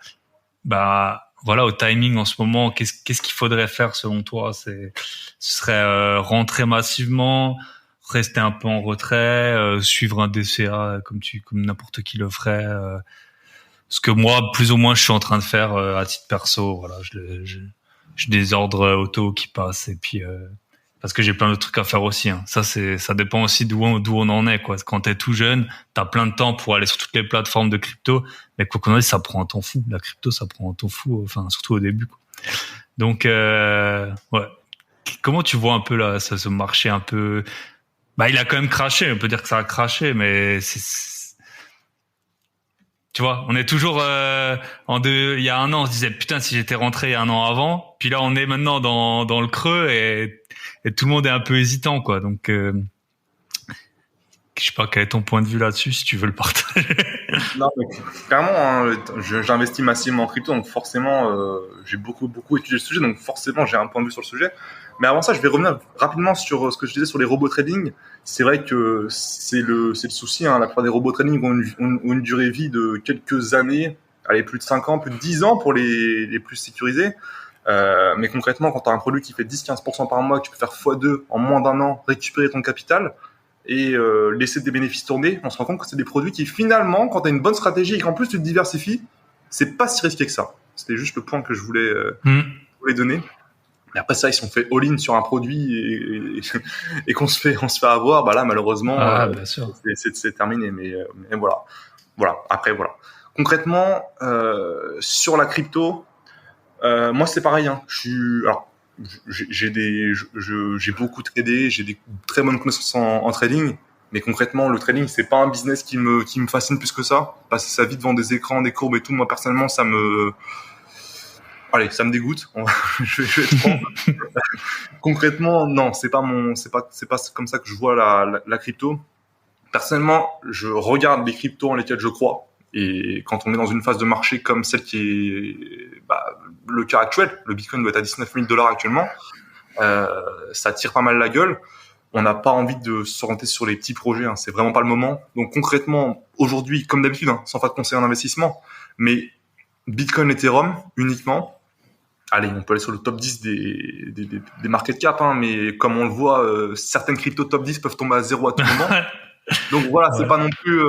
au timing en ce moment? Qu'est-ce qu'il faudrait faire selon toi? Ce serait rentrer massivement, rester un peu en retrait, suivre un DCA comme n'importe qui le ferait. Ce que moi, plus ou moins, je suis en train de faire à titre perso. Voilà, j'ai des ordres auto qui passent et puis parce que j'ai plein de trucs à faire aussi, hein. Ça dépend aussi d'où on en est, quoi. Quand t'es tout jeune, t'as plein de temps pour aller sur toutes les plateformes de crypto, mais quoi qu'on en dise, ça prend un temps fou. La crypto, ça prend un temps fou, enfin, surtout au début, quoi. Donc, ouais. Comment tu vois un peu là, ce marché un peu, il a quand même craché, on peut dire que ça a craché, mais tu vois, on est toujours il y a 1 an, on se disait putain, si j'étais rentré 1 an avant, puis là on est maintenant dans le creux et tout le monde est un peu hésitant, quoi. Donc je sais pas quel est ton point de vue là-dessus, si tu veux le partager. Non, mais clairement, hein, j'investis massivement en crypto, donc forcément j'ai beaucoup étudié le sujet, donc forcément j'ai un point de vue sur le sujet. Mais avant ça, je vais revenir rapidement sur ce que je disais sur les robots trading. C'est vrai que c'est le souci, hein. La plupart des robots trading ont une durée de vie de quelques années, allez, plus de 5 ans, plus de 10 ans pour les plus sécurisés. Mais concrètement, quand tu as un produit qui fait 10-15% par mois, que tu peux faire x2 en moins d'1 an, récupérer ton capital et laisser des bénéfices tourner, on se rend compte que c'est des produits qui finalement, quand tu as une bonne stratégie et qu'en plus tu te diversifies, c'est pas si risqué que ça. C'était juste le point que je voulais donner. Mais après ça, si on fait all-in sur un produit et qu'on se fait avoir, là malheureusement, c'est terminé. Mais voilà. Après voilà. Concrètement, sur la crypto, moi c'est pareil. Hein. J'ai beaucoup tradé, j'ai des très bonnes connaissances en trading. Mais concrètement, le trading, c'est pas un business qui me fascine plus que ça. Passer sa vie devant des écrans, des courbes et tout, moi personnellement, ça me dégoûte. Je vais être franc. Concrètement, non, c'est pas comme ça que je vois la crypto. Personnellement, je regarde les cryptos en lesquels je crois Et quand on est dans une phase de marché comme celle qui est le cas actuel, le Bitcoin doit être à 19 000 $ actuellement, ça tire pas mal la gueule. On n'a pas envie de s'orienter sur les petits projets, c'est vraiment pas le moment. Donc concrètement, aujourd'hui, comme d'habitude, sans faire de conseil en investissement, mais Bitcoin, Ethereum uniquement. Allez, on peut aller sur le top 10 des market cap, mais comme on le voit, certaines cryptos top 10 peuvent tomber à zéro à tout moment. Donc voilà, c'est pas non plus,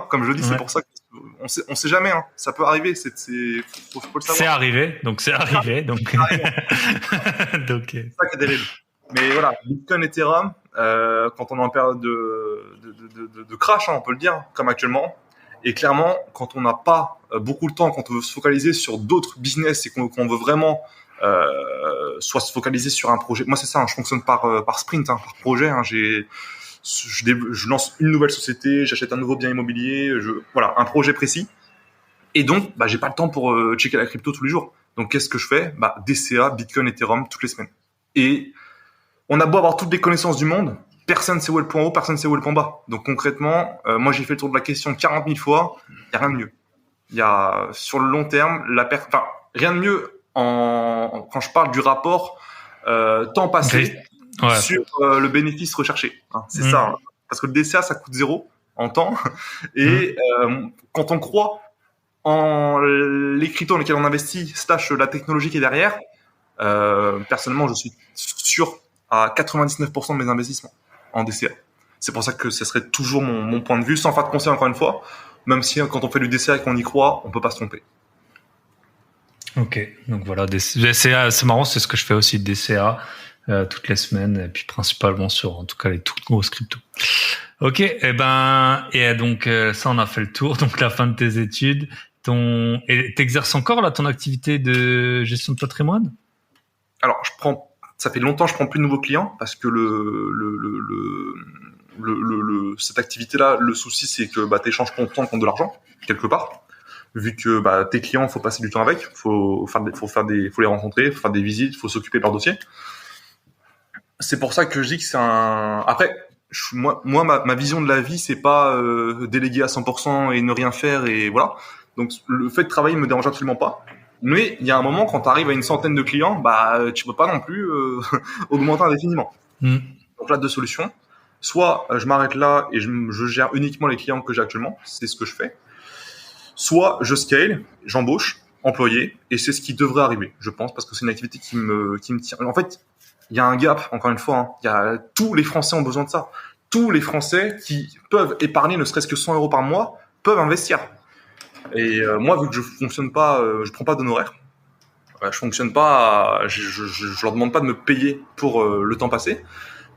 comme je dis, c'est pour ça qu'on sait jamais, ça peut arriver, faut le savoir. C'est arrivé, donc. C'est ça qui est terrible. Mais voilà, Bitcoin, Ethereum, quand on est en période de crash, on peut le dire, comme actuellement. Et clairement, quand on n'a pas beaucoup de temps, quand on veut se focaliser sur d'autres business et qu'on veut vraiment soit se focaliser sur un projet. Moi, c'est ça, je fonctionne par sprint, par projet. Je lance une nouvelle société, j'achète un nouveau bien immobilier, voilà, un projet précis. Et donc, j'ai pas le temps pour checker la crypto tous les jours. Donc, qu'est-ce que je fais ? DCA, Bitcoin, Ethereum, toutes les semaines. Et on a beau avoir toutes les connaissances du monde, personne ne sait où est le point haut, personne ne sait où est le point bas. Donc concrètement, moi j'ai fait le tour de la question 40 000 fois, il n'y a rien de mieux. Il y a, sur le long terme, rien de mieux quand je parle du rapport temps passé sur le bénéfice recherché. C'est ça. Parce que le DCA, ça coûte 0 en temps. Et quand on croit en les cryptos dans lesquels on investit, / la technologie qui est derrière, personnellement, je suis sûr à 99% de mes investissements en DCA. C'est pour ça que ce serait toujours mon point de vue, sans faire de conseil encore une fois, même si quand on fait du DCA et qu'on y croit, on peut pas se tromper. Ok, donc voilà, DCA, c'est marrant, c'est ce que je fais aussi, DCA, toutes les semaines, et puis principalement sur, en tout cas, les toutes grosses cryptos. Ok, et donc ça, on a fait le tour, donc la fin de tes études. Et t'exerces encore là ton activité de gestion de patrimoine ? Alors, ça fait longtemps que je prends plus de nouveaux clients parce que cette activité-là, le souci, c'est que t'échanges ton temps contre de l'argent quelque part. Vu que tes clients, faut passer du temps avec, faut les rencontrer, faut faire des visites, faut s'occuper de leur dossier. C'est pour ça que je dis que c'est Après, moi, ma vision de la vie, c'est pas déléguer à 100% et ne rien faire et voilà. Donc le fait de travailler me dérange absolument pas. Mais il y a un moment, quand tu arrives à une centaine de clients, tu peux pas non plus augmenter indéfiniment. Donc là, deux solutions. Soit je m'arrête là et je gère uniquement les clients que j'ai actuellement, c'est ce que je fais. Soit je scale, j'embauche, employé, et c'est ce qui devrait arriver, je pense, parce que c'est une activité qui me tient. En fait, il y a un gap, encore une fois. Tous les Français ont besoin de ça. Tous les Français qui peuvent épargner ne serait-ce que 100 € par mois peuvent investir. Et moi, vu que je fonctionne pas, je prends pas d'honoraires. Je fonctionne pas. Je leur demande pas de me payer pour le temps passé.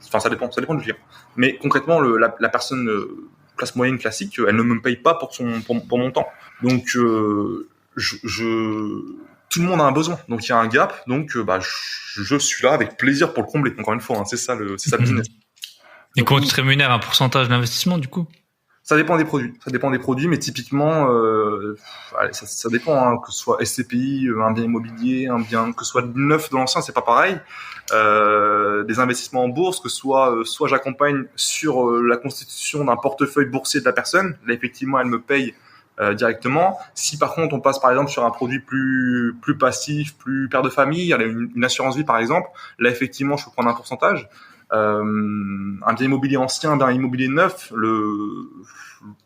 Enfin, ça dépend du client. Mais concrètement, la personne classe moyenne classique, elle ne me paye pas pour mon temps. Donc, tout le monde a un besoin. Donc, il y a un gap. Donc, je suis là avec plaisir pour le combler. Encore une fois, c'est ça le business. Et comment tu te rémunères un pourcentage d'investissement du coup ? Ça dépend des produits, mais typiquement, ça dépend, que ce soit SCPI, un bien immobilier, que ce soit neuf de l'ancien, c'est pas pareil. Des investissements en bourse, que soit j'accompagne sur la constitution d'un portefeuille boursier de la personne. Là, effectivement, elle me paye directement. Si par contre, on passe par exemple sur un produit plus passif, plus père de famille, une assurance vie par exemple, là, effectivement, je peux prendre un pourcentage. Un bien immobilier ancien, un bien immobilier neuf,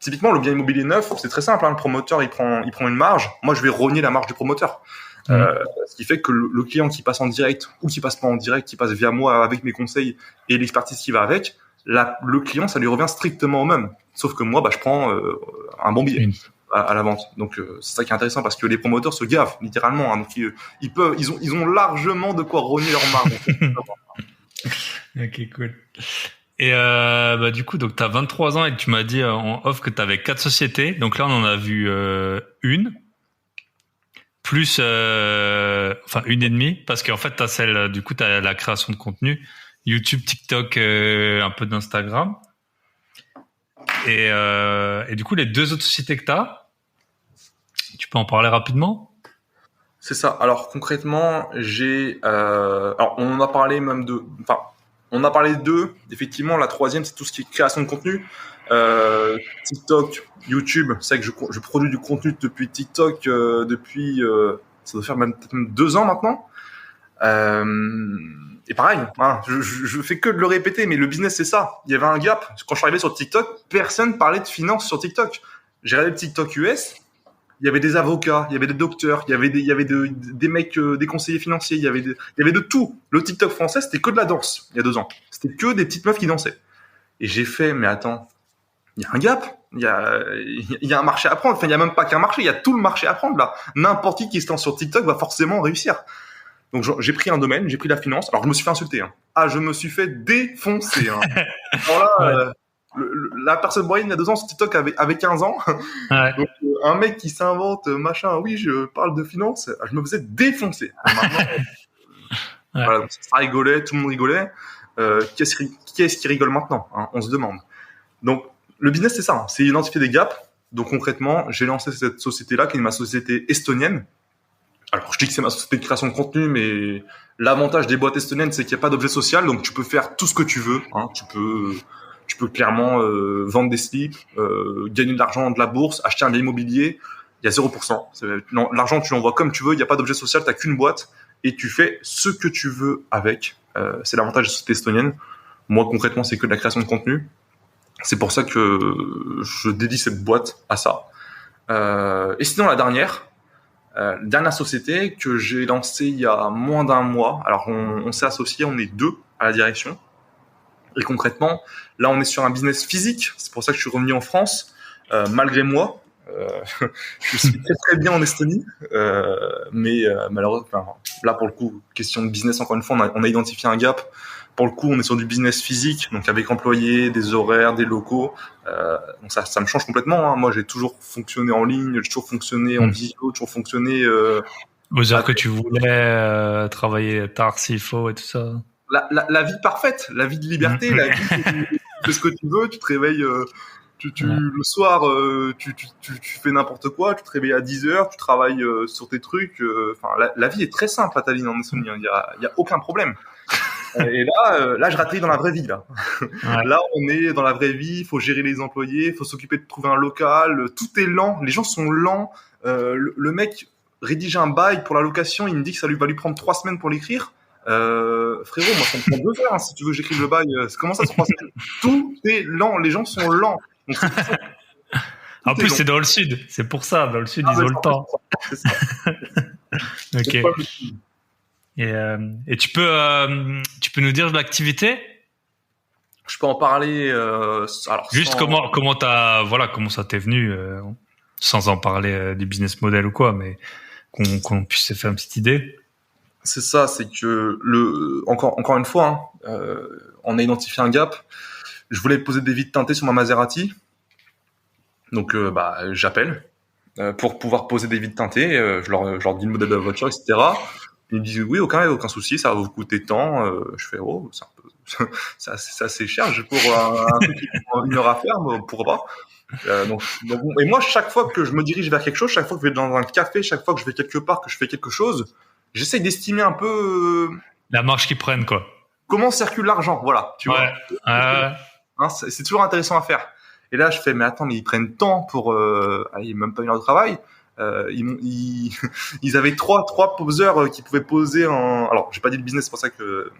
typiquement le bien immobilier neuf, c'est très simple, le promoteur il prend une marge, moi je vais rogner la marge du promoteur. Ce qui fait que le client qui passe en direct ou qui passe pas en direct, qui passe via moi avec mes conseils et l'expertise qui va avec, le client ça lui revient strictement au même, sauf que moi je prends un bon billet à la vente. Donc c'est ça qui est intéressant parce que les promoteurs se gavent littéralement, donc ils ont largement de quoi rogner leur marge. Ok, cool. Et du coup, donc t'as 23 ans et tu m'as dit en off que t'avais 4 sociétés. Donc là, on en a vu une, plus une et demie, parce qu'en fait t'as celle, du coup t'as la création de contenu, YouTube, TikTok, un peu d'Instagram. Et du coup, les 2 autres sociétés que t'as, tu peux en parler rapidement ? C'est ça. Alors concrètement, alors on en a parlé même on a parlé de 2. Effectivement, la troisième, c'est tout ce qui est création de contenu. TikTok, YouTube, c'est vrai que je produis du contenu depuis TikTok depuis ça doit faire peut-être même 2 ans maintenant. Et pareil, hein, je fais que de le répéter, mais le business c'est ça. Il y avait un gap. Quand je suis arrivé sur TikTok, personne parlait de finance sur TikTok. J'ai regardé le TikTok US. Il y avait des avocats, il y avait des docteurs, il y avait des mecs, des conseillers financiers, il y avait de tout. Le TikTok français, c'était que de la danse il y a 2 ans. C'était que des petites meufs qui dansaient. Et j'ai fait, mais attends, il y a un gap, il y a un marché à prendre. Enfin, il y a même pas qu'un marché, il y a tout le marché à prendre là. N'importe qui se lance sur TikTok va forcément réussir. Donc j'ai pris un domaine, j'ai pris la finance. Alors je me suis fait insulter. Hein. Ah, je me suis fait défoncer. Hein. Alors là, la personne moyenne il y a 2 ans sur TikTok avait 15 ans. Ouais. Donc un mec qui s'invente machin, oui, je parle de finance, je me faisais défoncer. Maintenant, voilà, donc ça rigolait, tout le monde rigolait. Qui est-ce qui rigole maintenant, hein, on se demande. Donc le business c'est ça, hein, c'est identifier des gaps. Donc concrètement, j'ai lancé cette société-là qui est ma société estonienne. Alors je dis que c'est ma société de création de contenu, mais l'avantage des boîtes estoniennes c'est qu'il n'y a pas d'objet social, donc tu peux faire tout ce que tu veux. Hein, tu peux clairement vendre des slips, gagner de l'argent de la bourse, acheter un bien immobilier. Il y a 0%. Non, l'argent tu l'envoies comme tu veux, il n'y a pas d'objet social, tu n'as qu'une boîte et tu fais ce que tu veux avec. C'est l'avantage de la société estonienne. Moi concrètement c'est que de la création de contenu. C'est pour ça que je dédie cette boîte à ça. Et sinon la dernière société que j'ai lancée il y a moins d'1 mois. Alors on s'est associés, on est 2 à la direction. Et concrètement, là on est sur un business physique. C'est pour ça que je suis revenu en France, malgré moi. Je suis très très bien en Estonie, mais malheureusement, là pour le coup, question de business encore une fois, on a identifié un gap. Pour le coup, on est sur du business physique, donc avec employés, des horaires, des locaux. Donc ça me change complètement. Hein. Moi, j'ai toujours fonctionné en ligne, j'ai toujours fonctionné en visio, toujours fonctionné aux heures que tu voulais, travailler tard s'il faut et tout ça. La vie parfaite, la vie de liberté, la vie où tu fais ce que tu veux, tu te réveilles. Le soir, tu fais n'importe quoi, tu te réveilles à 10h, tu travailles sur tes trucs. La vie est très simple à Tallinn en Estonie. Il y a aucun problème. Et là, je ratterris dans la vraie vie là. Ouais. Là, on est dans la vraie vie. Il faut gérer les employés, il faut s'occuper de trouver un local. Tout est lent. Les gens sont lents. Le mec rédige un bail pour la location. Il me dit que ça va lui prendre 3 semaines pour l'écrire. Frérot, moi, ça me prend 2 heures hein, si tu veux que j'écrive le bail. Comment ça se passe? Tout est lent. Les gens sont lents. Donc, en plus, c'est dans le sud. C'est pour ça. Dans le sud, ils ont le temps. C'est ça. Ok. Et tu peux nous dire de l'activité? Je peux en parler. Alors, juste comment ça t'est venu, sans en parler du business model ou quoi, mais qu'on puisse se faire une petite idée. C'est ça, c'est que encore une fois, hein, on a identifié un gap. Je voulais poser des vitres teintées sur ma Maserati, donc j'appelle pour pouvoir poser des vitres teintées. Je leur dis le modèle de la voiture, etc. Ils me disent oui, aucun souci, ça va vous coûter tant. Je fais c'est assez cher pour un truc qui prend 1 heure à faire, mais pourquoi pas. Et moi, chaque fois que je me dirige vers quelque chose, chaque fois que je vais dans un café, chaque fois que je vais quelque part, que je fais quelque chose, j'essaye d'estimer un peu la marge qu'ils prennent, quoi. Comment circule l'argent, voilà. Tu vois. Hein, c'est toujours intéressant à faire. Et là, je fais mais attends, mais ils prennent tant pour même pas 1 heure de travail. Ils avaient trois poseurs qui pouvaient poser en. Alors, j'ai pas dit le business, c'est pour ça que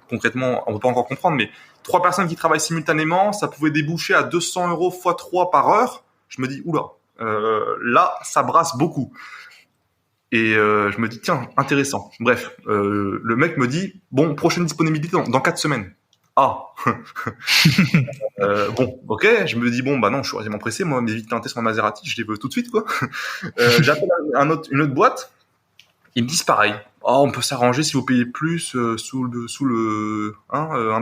concrètement, on peut pas encore comprendre, mais 3 personnes qui travaillent simultanément, ça pouvait déboucher à 200 € x 3 par heure. Je me dis oula, là, ça brasse beaucoup. Et je me dis tiens, intéressant. Bref, le mec me dit bon, prochaine disponibilité dans 4 semaines. Ah bon, ok, je me dis bon bah non, je suis relativement pressé, moi mes vitres teintées sur ma Maserati, je les veux tout de suite quoi. J'appelle une autre boîte, ils me disent pareil. Oh, on peut s'arranger si vous payez plus un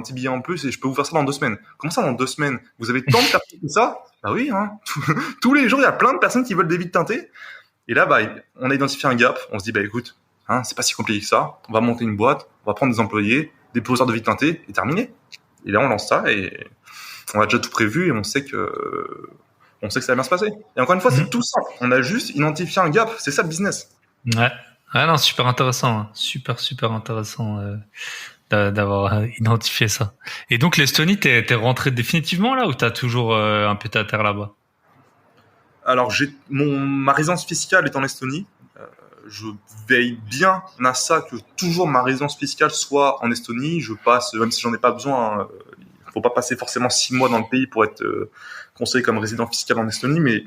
petit billet en plus et je peux vous faire ça dans 2 semaines. Comment ça dans 2 semaines? Vous avez tant de personnes que ça? Bah oui, hein. Tous les jours il y a plein de personnes qui veulent des vitres teintées. Et là on a identifié un gap, on se dit écoute, hein, c'est pas si compliqué que ça, on va monter une boîte, on va prendre des employés, des poseurs de vitres teintées et terminé. Et là, on lance ça et on a déjà tout prévu et on sait que ça va bien se passer. Et encore une fois, c'est tout simple. On a juste identifié un gap. C'est ça le business. Ouais. Ah non, super intéressant. Super intéressant d'avoir identifié ça. Et donc l'Estonie, t'es rentré définitivement là ou t'as toujours un pied à terre là-bas? Alors, ma résidence fiscale est en Estonie. Je veille bien à ça que toujours ma résidence fiscale soit en Estonie. Je passe, même si j'en ai pas besoin, faut pas passer forcément 6 mois dans le pays pour être conseillé comme résident fiscal en Estonie, mais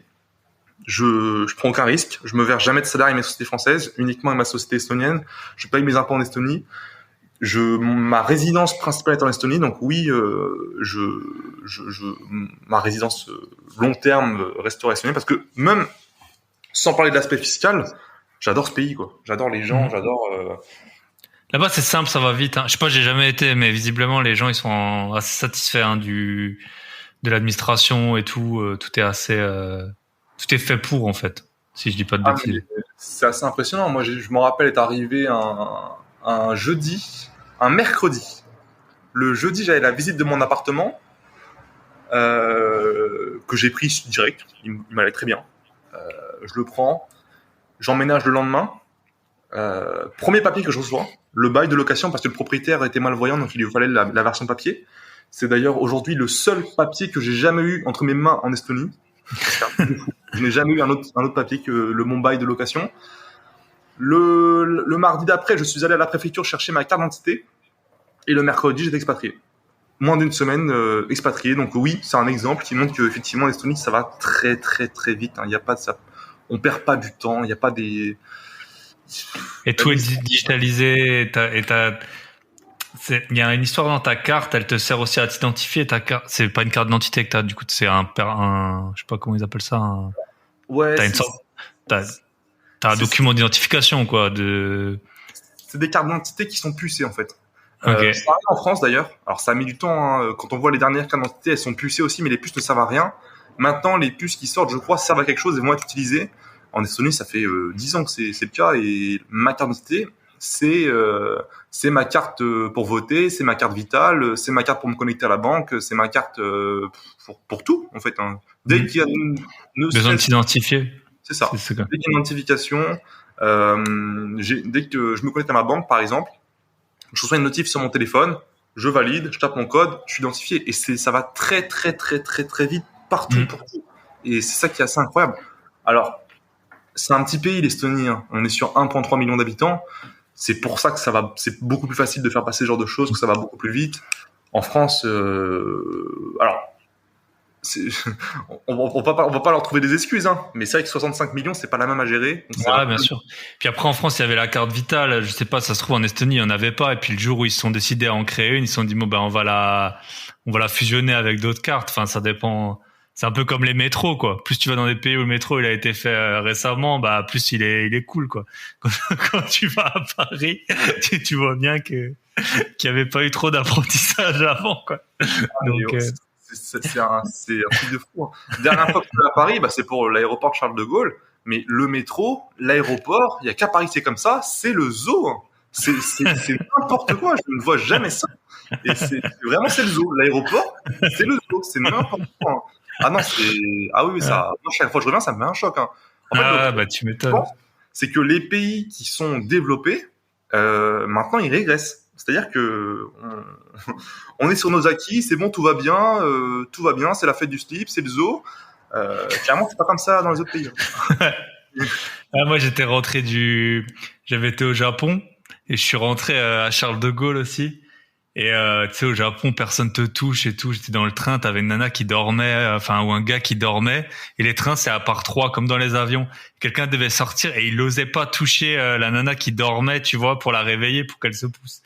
je prends aucun risque. Je me verse jamais de salaire avec ma société française, uniquement avec ma société estonienne. Je paye mes impôts en Estonie. Ma résidence principale est en Estonie, donc oui, ma résidence long terme restera estonienne, parce que même sans parler de l'aspect fiscal, j'adore ce pays, quoi. J'adore les gens, j'adore. Là-bas, c'est simple, ça va vite. Hein. Je sais pas, j'ai jamais été, mais visiblement, les gens, ils sont assez satisfaits de l'administration et tout. Tout est assez, tout est fait pour, en fait. Si je dis pas de bêtises. C'est assez impressionnant. Moi, je me rappelle être arrivé un mercredi. Le jeudi, j'avais la visite de mon appartement que j'ai pris direct. Il m'allait très bien. Je le prends, j'emménage le lendemain. Premier papier que je reçois, le bail de location, parce que le propriétaire était malvoyant, donc il lui fallait la version papier. C'est d'ailleurs aujourd'hui le seul papier que j'ai jamais eu entre mes mains en Estonie. Je n'ai jamais eu un autre papier que mon bail de location. Le mardi d'après, je suis allé à la préfecture chercher ma carte d'identité. Et le mercredi, j'étais expatrié. Moins d'une semaine expatrié. Donc oui, c'est un exemple qui montre qu'effectivement, l'Estonie, ça va très très très vite. Il y a pas de ça. On perd pas du temps. Il n'y a pas des... Et tout est digitalisé. Il y a une histoire dans ta carte, elle te sert aussi à t'identifier. Ta carte, c'est pas une carte d'identité que t'as, du coup, c'est je sais pas comment ils appellent ça. Ouais. T'as un document d'identification, quoi. C'est des cartes d'identité qui sont pucées, en fait. Okay. Ça arrive en France, d'ailleurs. Alors, ça a mis du temps. Hein. Quand on voit les dernières cartes d'identité, elles sont pucées aussi, mais les puces ne servent à rien. Maintenant, les puces qui sortent, je crois, servent à quelque chose et vont être utilisées. En Estonie, ça fait 10 ans que c'est le cas, et ma carte d'identité, c'est ma carte pour voter, c'est ma carte vitale, c'est ma carte pour me connecter à la banque, c'est ma carte pour tout, en fait. Hein. Dès qu'il y a besoin de s'identifier. C'est ça. Dès qu'il y a une identification, dès que je me connecte à ma banque, par exemple, je reçois une notif sur mon téléphone, je valide, je tape mon code, je suis identifié. Et ça va très, très, très, très, très vite partout, pour tout. Et c'est ça qui est assez incroyable. Alors, c'est un petit pays, l'Estonie. Hein. On est sur 1,3 million d'habitants. C'est pour ça que c'est beaucoup plus facile de faire passer ce genre de choses, que ça va beaucoup plus vite. En France, alors, on va pas leur trouver des excuses, hein. Mais c'est vrai que 65 millions, c'est pas la même à gérer. Ouais, bien sûr. Puis après, en France, il y avait la carte vitale. Je sais pas, ça se trouve, en Estonie, il y en avait pas. Et puis le jour où ils se sont décidés à en créer une, ils se sont dit, bon, ben, on va la fusionner avec d'autres cartes. Enfin, ça dépend. C'est un peu comme les métros, quoi. Plus tu vas dans des pays où le métro il a été fait récemment, bah plus il est cool, quoi. Quand tu vas à Paris, tu vois bien qu'il y avait pas eu trop d'apprentissage avant, quoi. Donc c'est un truc de fou. Hein. Dernière fois que je suis à Paris, bah c'est pour l'aéroport Charles de Gaulle. Mais le métro, l'aéroport, il y a qu'à Paris c'est comme ça. C'est le zoo. Hein. C'est n'importe quoi. Je ne vois jamais ça. Et c'est le zoo. L'aéroport, c'est le zoo. C'est n'importe quoi. Hein. Ah non, ça. Moi, chaque fois que je reviens, ça me met un choc. Hein. En fait, bah tu m'étonnes. C'est que les pays qui sont développés, maintenant, ils régressent. C'est-à-dire que on est sur nos acquis, c'est bon, tout va bien, c'est la fête du slip, c'est le zoo. Clairement, c'est pas comme ça dans les autres pays. Moi, j'avais été au Japon et je suis rentré à Charles de Gaulle aussi. Et tu sais, au Japon, personne te touche et tout. J'étais dans le train, t'avais une nana qui dormait, ou un gars qui dormait. Et les trains, c'est à part 3, comme dans les avions. Quelqu'un devait sortir et il osait pas toucher la nana qui dormait, tu vois, pour la réveiller, pour qu'elle se pousse.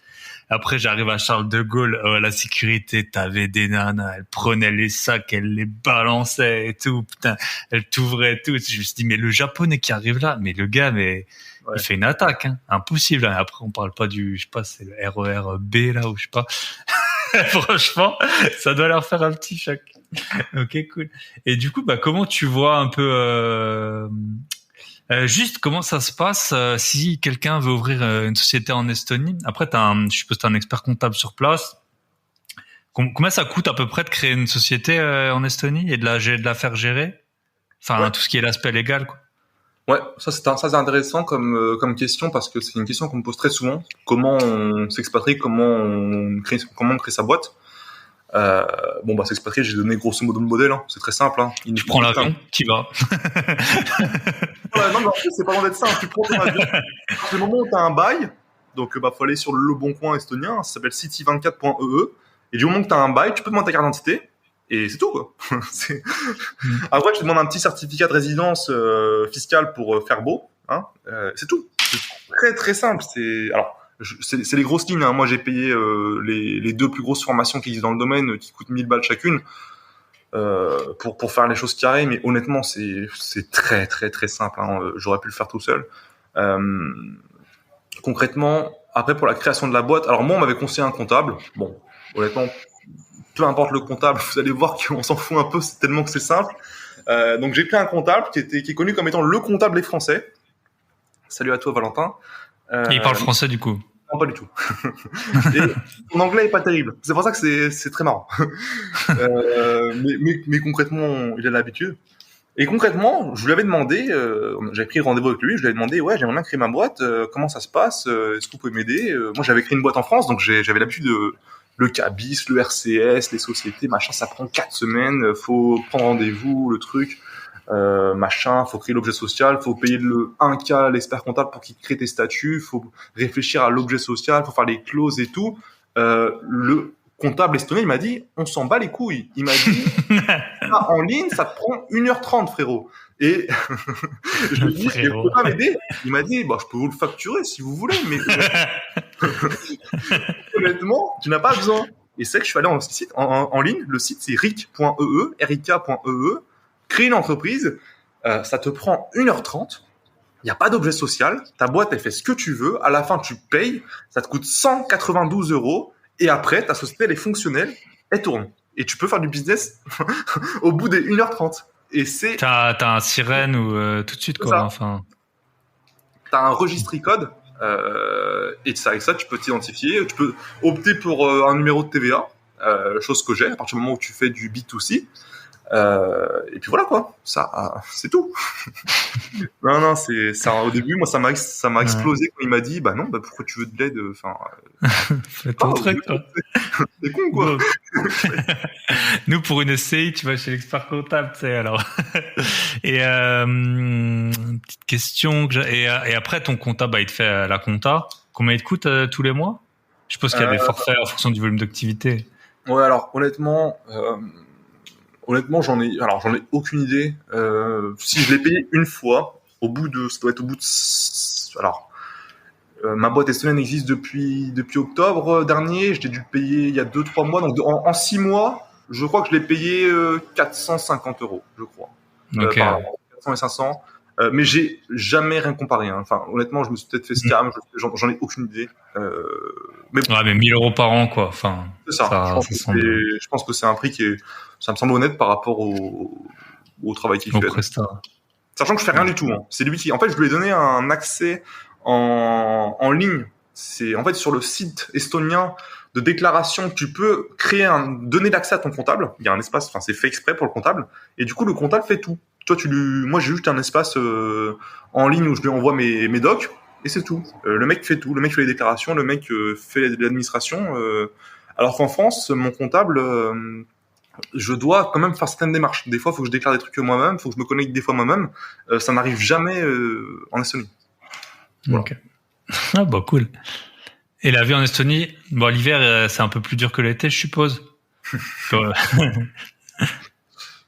Après, j'arrive à Charles de Gaulle, la sécurité, t'avais des nanas, elles prenaient les sacs, elles les balançaient et tout. Putain, elles t'ouvraient et tout. Je me suis dit, mais le Japonais qui arrive là, mais le gars, il fait une attaque, hein. Impossible. Après, on parle pas je sais pas, c'est le RER B, là, ou je sais pas. Franchement, ça doit leur faire un petit choc. Ok, cool. Et du coup, comment tu vois un peu, juste comment ça se passe si quelqu'un veut ouvrir une société en Estonie? Après, je suppose que t'as un expert comptable sur place. Combien ça coûte à peu près de créer une société en Estonie et de la faire gérer? Enfin, tout ce qui est l'aspect légal, quoi. Ouais, ça c'est intéressant comme question parce que c'est une question qu'on me pose très souvent. Comment on s'expatrie, comment on crée sa boîte. Bon bah s'expatrier, j'ai donné grosso modo le modèle. Hein. C'est très simple. Hein. Tu prends l'avion, tu vas. Ouais, non, mais en fait, c'est pas loin d'être simple. Tu prends ton avion. À le moment où tu as un bail, donc bah faut aller sur le Bon Coin estonien. Ça s'appelle city24.ee. Et du moment que tu as un bail, tu peux demander ta carte d'identité. Et c'est tout, quoi. Après, tu demandes un petit certificat de résidence fiscale pour faire beau. Hein. C'est tout. C'est très, très simple. C'est les grosses lignes. Hein. Moi, j'ai payé les 2 plus grosses formations qui existent dans le domaine, qui coûtent 1000 balles chacune, pour faire les choses carrées. Mais honnêtement, c'est très, très, très simple. Hein. J'aurais pu le faire tout seul. Concrètement, après, pour la création de la boîte, alors moi, on m'avait conseillé un comptable. Bon, honnêtement, peu importe le comptable, vous allez voir qu'on s'en fout un peu, c'est tellement que c'est simple. Donc j'ai pris un comptable qui est connu comme étant le comptable des Français. Salut à toi Valentin. Et il parle français du coup? Non, pas du tout. Et son anglais est pas terrible. C'est pour ça que c'est très marrant. Mais concrètement, il a l'habitude. Et concrètement, je lui avais demandé, j'avais pris rendez-vous avec lui, je lui avais demandé, ouais, j'aimerais bien créer ma boîte, comment ça se passe, est-ce que vous pouvez m'aider? Moi, j'avais créé une boîte en France, donc j'avais l'habitude de le CABIS, le RCS, les sociétés, machin, ça prend 4 semaines, faut prendre rendez-vous, le truc, machin, faut créer l'objet social, faut payer le 1K l'expert comptable pour qu'il crée tes statuts, faut réfléchir à l'objet social, faut faire les clauses et tout. Le comptable estonien, il m'a dit, on s'en bat les couilles. Il m'a dit, en ligne, ça te prend 1h30, frérot. Et je lui ai dit, je peux pas m'aider. Il m'a dit, bah, je peux vous le facturer si vous voulez, mais honnêtement, tu n'as pas besoin. Et c'est que je suis allé en ligne. Le site, c'est rik.ee, créer une entreprise. Ça te prend 1h30. Il n'y a pas d'objet social. Ta boîte, elle fait ce que tu veux. À la fin, tu payes. Ça te coûte 192 €. Et après, ta société, elle est fonctionnelle. Elle tourne. Et tu peux faire du business au bout des 1h30. Et c'est... T'as un sirène ou tout de suite, quoi. Enfin... T'as un registre code. Et avec ça, tu peux t'identifier. Tu peux opter pour un numéro de TVA. Chose que j'ai à partir du moment où tu fais du B2C. Et puis voilà quoi, ça c'est tout. non, c'est ça. Au début, moi, ça m'a explosé quand il m'a dit, bah non, bah pourquoi tu veux de l'aide, enfin. Fais ton truc, toi. C'est con quoi. Nous, pour une SCI, tu vas chez l'expert comptable, tu sais alors. Et petite question que et après ton comptable, bah, il te fait la compta. Combien il te coûte tous les mois? Je suppose qu'il y a des forfaits en fonction du volume d'activité. Ouais, alors honnêtement, j'en ai aucune idée. Si je l'ai payé une fois, ça doit être au bout de. Alors, ma boîte estonienne existe depuis octobre dernier. Je l'ai dû le payer il y a 2-3 mois. Donc en 6 mois, je crois que je l'ai payé 450 €, je crois. Ok. 400 et 500. Mais j'ai jamais rien comparé. Hein. Enfin, honnêtement, je me suis peut-être fait scam. J'en ai aucune idée. Mais 1000 € par an, quoi. Enfin, c'est ça. Je pense que c'est un prix ça me semble honnête par rapport au travail qu'il fait. Sachant que je fais rien du tout. Hein. C'est lui qui, en fait, je lui ai donné un accès en ligne. C'est en fait sur le site estonien de déclaration, tu peux donner l'accès à ton comptable. Il y a un espace, enfin c'est fait exprès pour le comptable. Et du coup, le comptable fait tout. Toi, moi, j'ai juste un espace en ligne où je lui envoie mes docs et c'est tout. Le mec fait tout. Le mec fait les déclarations. Le mec fait l'administration. Alors qu'en France, mon comptable, je dois quand même faire certaines démarches. Des fois, il faut que je déclare des trucs moi-même. Il faut que je me connecte des fois moi-même. Ça n'arrive jamais en Estonie. Voilà. Ok. Ah bah cool. Et la vie en Estonie, bon, l'hiver, c'est un peu plus dur que l'été, je suppose.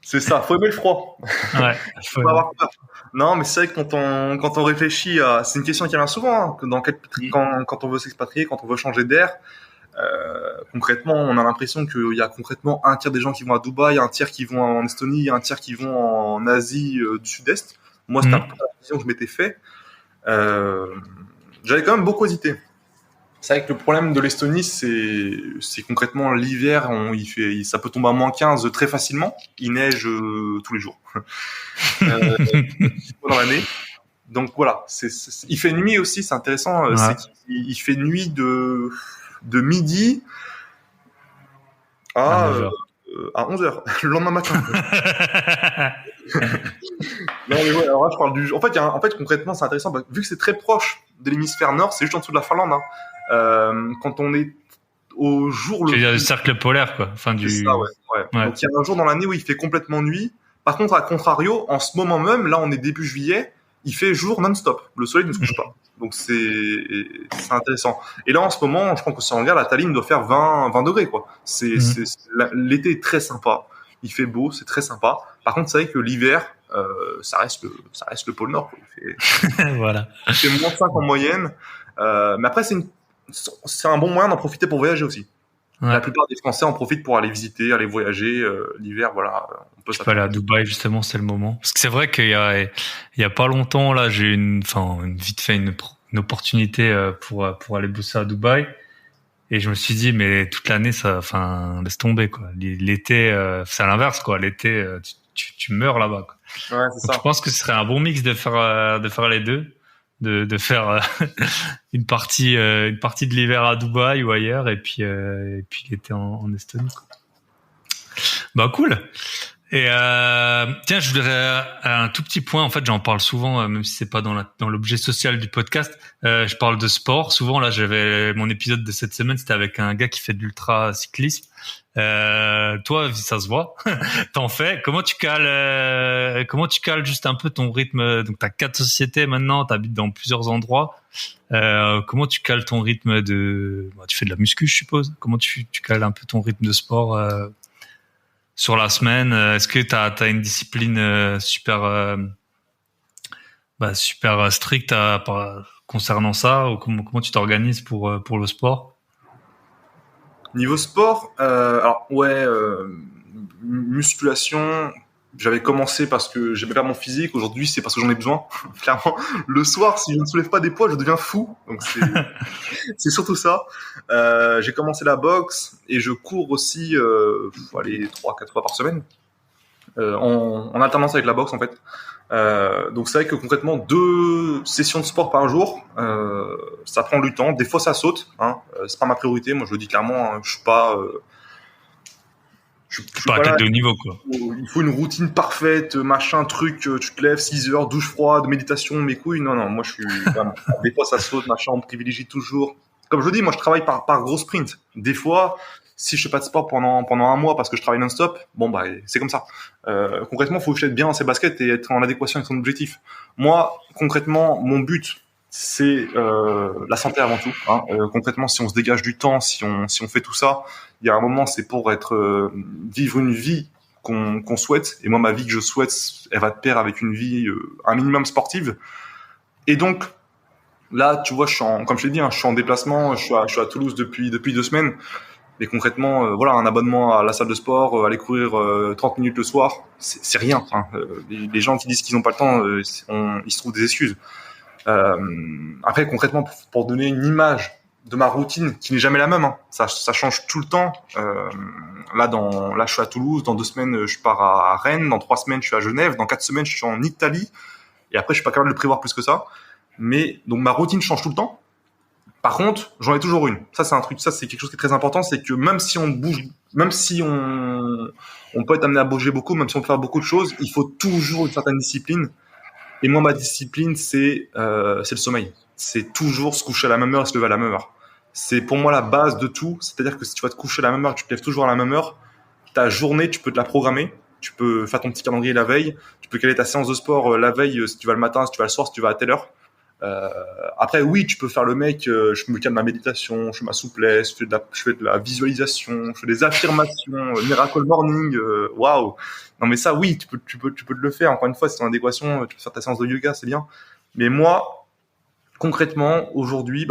C'est ça, faut aimer le froid. Ouais. Faut avoir peur. Non, mais c'est vrai que quand on réfléchit à, c'est une question qui revient souvent, hein, quand on veut s'expatrier, quand on veut changer d'air, concrètement, on a l'impression qu'il y a concrètement un tiers des gens qui vont à Dubaï, un tiers qui vont en Estonie, un tiers qui vont en Asie du Sud-Est. Moi, c'était un peu la vision que je m'étais fait. J'avais quand même beaucoup hésité. C'est vrai que le problème de l'Estonie, c'est concrètement l'hiver, ça peut tomber à -15 très facilement. Il neige tous les jours dans l'année. Donc voilà, il fait nuit aussi, c'est intéressant. Ouais. C'est qu'il fait nuit de midi à 11h, le lendemain matin. Non, mais ouais, alors là, je parle du. En fait, concrètement, c'est intéressant. Vu que c'est très proche de l'hémisphère nord, c'est juste en dessous de la Finlande. Hein. Quand on est au jour Tu le veux dire du plus. cercle polaire, quoi. Enfin, C'est ça, ouais. Ouais. Ouais. Donc il y a un jour dans l'année où il fait complètement nuit. Par contre, à contrario, en ce moment même, là, on est début juillet, il fait jour non-stop. Le soleil ne se couche pas. Donc c'est intéressant. Et là, en ce moment, je pense que si on regarde, la Tallinn doit faire 20 degrés, quoi. L'été est très sympa. Il fait beau, c'est très sympa. Par contre, c'est vrai que l'hiver, ça reste le pôle Nord, quoi. Voilà. Il fait moins 5 en moyenne. Mais après, c'est un bon moyen d'en profiter pour voyager aussi. Ouais. La plupart des Français en profitent pour aller visiter, aller voyager. L'hiver, voilà, on peut Je peux aller à Dubaï, justement, c'est le moment. Parce que c'est vrai qu'il y a pas longtemps, là, j'ai une opportunité pour aller bosser à Dubaï. Et je me suis dit, mais toute l'année, laisse tomber, quoi. L'été, c'est à l'inverse, quoi. L'été, tu meurs là-bas, quoi. Ouais, c'est Donc, ça. je pense que ce serait un bon mix de faire les deux, de faire une partie de l'hiver à Dubaï ou ailleurs, et puis l'été en Estonie, quoi. Bah, cool. Et tiens, je voudrais un tout petit point. En fait, j'en parle souvent, même si c'est pas dans l'objet social du podcast. Je parle de sport. Souvent, là, j'avais mon épisode de cette semaine, c'était avec un gars qui fait de l'ultra cyclisme. Toi, ça se voit. T'en fais. Comment tu cales juste un peu ton rythme? Donc, t'as 4 sociétés maintenant. T'habites dans plusieurs endroits. Comment tu cales ton rythme tu fais de la muscu, je suppose. Comment tu cales un peu ton rythme de sport? Sur la semaine, est-ce que t'as une discipline super stricte concernant ça, ou comment tu t'organises pour le sport? Niveau sport, alors ouais, musculation. J'avais commencé parce que j'aimais pas mon physique. Aujourd'hui, c'est parce que j'en ai besoin. Clairement, le soir, si je ne soulève pas des poids, je deviens fou. Donc c'est surtout ça. J'ai commencé la boxe et je cours aussi, aller 3-4 fois par semaine, en alternance avec la boxe en fait. Donc c'est vrai que concrètement 2 sessions de sport par jour, ça prend du temps. Des fois ça saute. Hein. C'est pas ma priorité. Moi je le dis clairement. Hein, je suis pas. Je suis Pas pas là. athlète de haut niveau, quoi. Il faut une routine parfaite, machin, truc. Tu te lèves 6 heures, douche froide, méditation, mes couilles. Non, non. Moi je suis. Vraiment, des fois ça saute, machin. On privilégie toujours. Comme je le dis, moi je travaille par gros sprint. Des fois, si je fais pas de sport pendant un mois parce que je travaille non-stop, bon bah c'est comme ça. Concrètement, il faut que je être bien dans ses baskets et être en adéquation avec son objectif. Moi, concrètement, mon but c'est la santé avant tout. Hein. Concrètement, si on se dégage du temps, si on fait tout ça, il y a un moment, c'est pour vivre une vie qu'on souhaite. Et moi, ma vie que je souhaite, elle va de pair avec une vie un minimum sportive. Et donc là, tu vois, comme je l'ai dit, hein, je suis en déplacement, je suis à Toulouse depuis 2 semaines. Mais concrètement, voilà, un abonnement à la salle de sport, aller courir 30 minutes le soir, c'est rien. Hein. Les gens qui disent qu'ils n'ont pas le temps, ils se trouvent des excuses. Après, concrètement, pour donner une image de ma routine, qui n'est jamais la même, hein, ça change tout le temps. Là, je suis à Toulouse, dans 2 semaines, je pars à Rennes, dans 3 semaines, je suis à Genève, dans 4 semaines, je suis en Italie, et après, je suis pas capable de le prévoir plus que ça. Mais donc ma routine change tout le temps. Par contre, j'en ai toujours une. Ça, c'est quelque chose qui est très important, c'est que même si on bouge, même si on peut être amené à bouger beaucoup, même si on peut faire beaucoup de choses, il faut toujours une certaine discipline. Et moi, ma discipline, c'est le sommeil. C'est toujours se coucher à la même heure et se lever à la même heure. C'est pour moi la base de tout. C'est-à-dire que si tu vas te coucher à la même heure, tu te lèves toujours à la même heure, ta journée, tu peux te la programmer. Tu peux faire ton petit calendrier la veille. Tu peux caler ta séance de sport la veille, si tu vas le matin, si tu vas le soir, si tu vas à telle heure. Après, oui, tu peux faire le mec, je me calme ma méditation, je fais ma souplesse, je fais de la visualisation, je fais des affirmations, miracle morning, waouh. Non, mais ça, oui, tu peux le faire. Encore une fois, c'est en adéquation, tu peux faire ta séance de yoga, c'est bien. Mais moi, concrètement, aujourd'hui,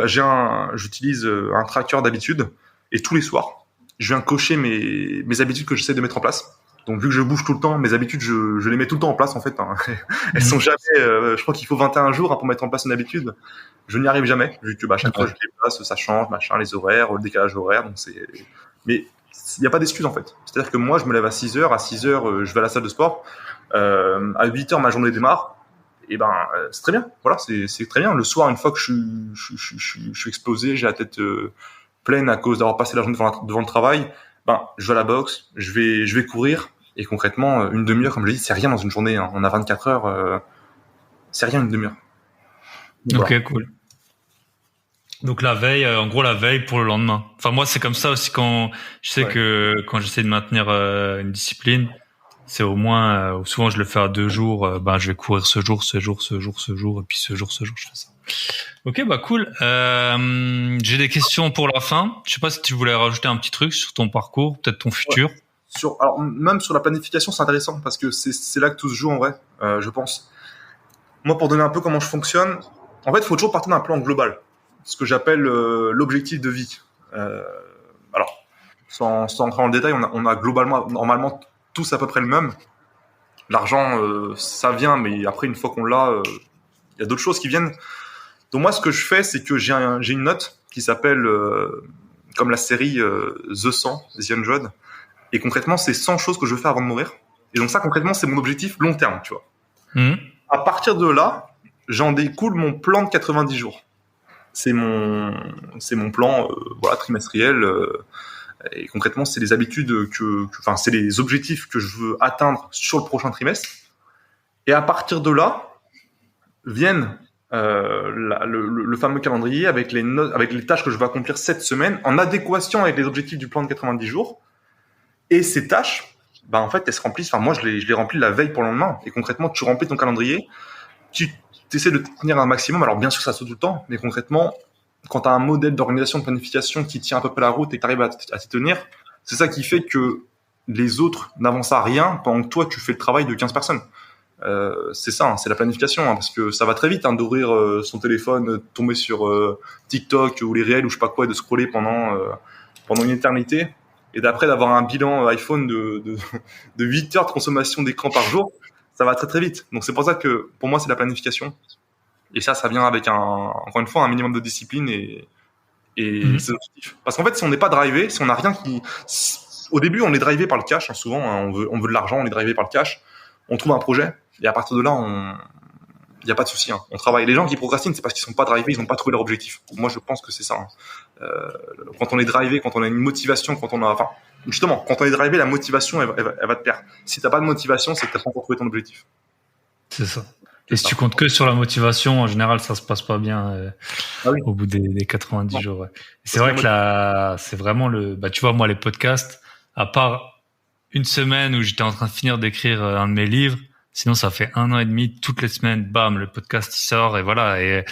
j'utilise un tracker d'habitude et tous les soirs, je viens cocher mes habitudes que j'essaie de mettre en place. Donc, vu que je bouge tout le temps, mes habitudes, je les mets tout le temps en place, en fait. Hein. Elles sont jamais, je crois qu'il faut 21 jours pour mettre en place une habitude. Je n'y arrive jamais, vu que chaque fois je les place, ça change, machin, les horaires, le décalage horaire. Donc mais il n'y a pas d'excuse, en fait. C'est-à-dire que moi, je me lève à 6 heures, je vais à la salle de sport, à 8 heures, ma journée démarre. Et c'est très bien. Voilà, c'est très bien. Le soir, une fois que je suis explosé, j'ai la tête pleine à cause d'avoir passé la journée devant le travail, je vais à la boxe, je vais courir. Et concrètement, une demi-heure, comme je l'ai dit, c'est rien dans une journée. Hein. On a 24 heures, c'est rien une demi-heure. Donc, ok, cool. Donc la veille, en gros la veille pour le lendemain. Enfin moi c'est comme ça aussi quand je sais que quand j'essaie de maintenir une discipline, c'est au moins souvent je le fais à 2 jours. Je vais courir ce jour, et puis ce jour je fais ça. Ok, bah cool. J'ai des questions pour la fin. Je sais pas si tu voulais rajouter un petit truc sur ton parcours, peut-être ton futur. Alors même sur la planification, c'est intéressant parce que c'est là que tout se joue en vrai, je pense. Moi, pour donner un peu comment je fonctionne, en fait, il faut toujours partir d'un plan global, ce que j'appelle l'objectif de vie. Alors, sans entrer dans le détail, on a globalement, normalement, tous à peu près le même. L'argent, ça vient, mais après, une fois qu'on l'a, il y a d'autres choses qui viennent. Donc moi, ce que je fais, c'est que j'ai une note qui s'appelle, comme la série The 100, The 100, et concrètement, c'est 100 choses que je veux faire avant de mourir. Et donc ça, concrètement, c'est mon objectif long terme, tu vois. À partir de là, j'en découle mon plan de 90 jours. C'est mon plan trimestriel. Et concrètement, c'est les habitudes c'est les objectifs que je veux atteindre sur le prochain trimestre. Et à partir de là, viennent le fameux calendrier avec les tâches que je veux accomplir cette semaine en adéquation avec les objectifs du plan de 90 jours. Et ces tâches, en fait, elles se remplissent. Enfin, moi, je les remplis la veille pour le lendemain. Et concrètement, tu remplis ton calendrier, tu essaies de tenir un maximum. Alors, bien sûr, ça saute tout le temps, mais concrètement, quand tu as un modèle d'organisation, de planification qui tient à peu près la route et que tu arrives à t'y tenir, c'est ça qui fait que les autres n'avancent à rien pendant que toi, tu fais le travail de 15 personnes. C'est ça, hein, c'est la planification, hein, parce que ça va très vite d'ouvrir son téléphone, tomber sur TikTok ou les réels ou je sais pas quoi et de scroller pendant une éternité. Et d'après d'avoir un bilan iPhone de 8 heures de consommation d'écran par jour, ça va très très vite. Donc c'est pour ça que pour moi c'est la planification. Et ça vient avec encore une fois un minimum de discipline et c'est objectif. Parce qu'en fait si on n'est pas drivé, si on n'a rien au début on est drivé par le cash, hein, souvent hein, on veut de l'argent, on est drivé par le cash, on trouve un projet et à partir de là il n'y a pas de souci. Hein. On travaille. Les gens qui procrastinent, c'est parce qu'ils sont pas drivés, ils n'ont pas trouvé leur objectif. Moi, je pense que c'est ça. Hein. Quand on est drivé, quand on a une motivation, quand on est drivé, la motivation, elle va te perdre. Si t'as pas de motivation, c'est que t'as pas encore trouvé ton objectif. C'est ça. Et si tu comptes que sur la motivation, en général, ça se passe pas bien au bout des 90 jours. Ouais. C'est vrai que c'est vraiment tu vois, moi, les podcasts, à part une semaine où j'étais en train de finir d'écrire un de mes livres, sinon, ça fait 1 an et demi, toutes les semaines, bam, le podcast il sort et voilà. Et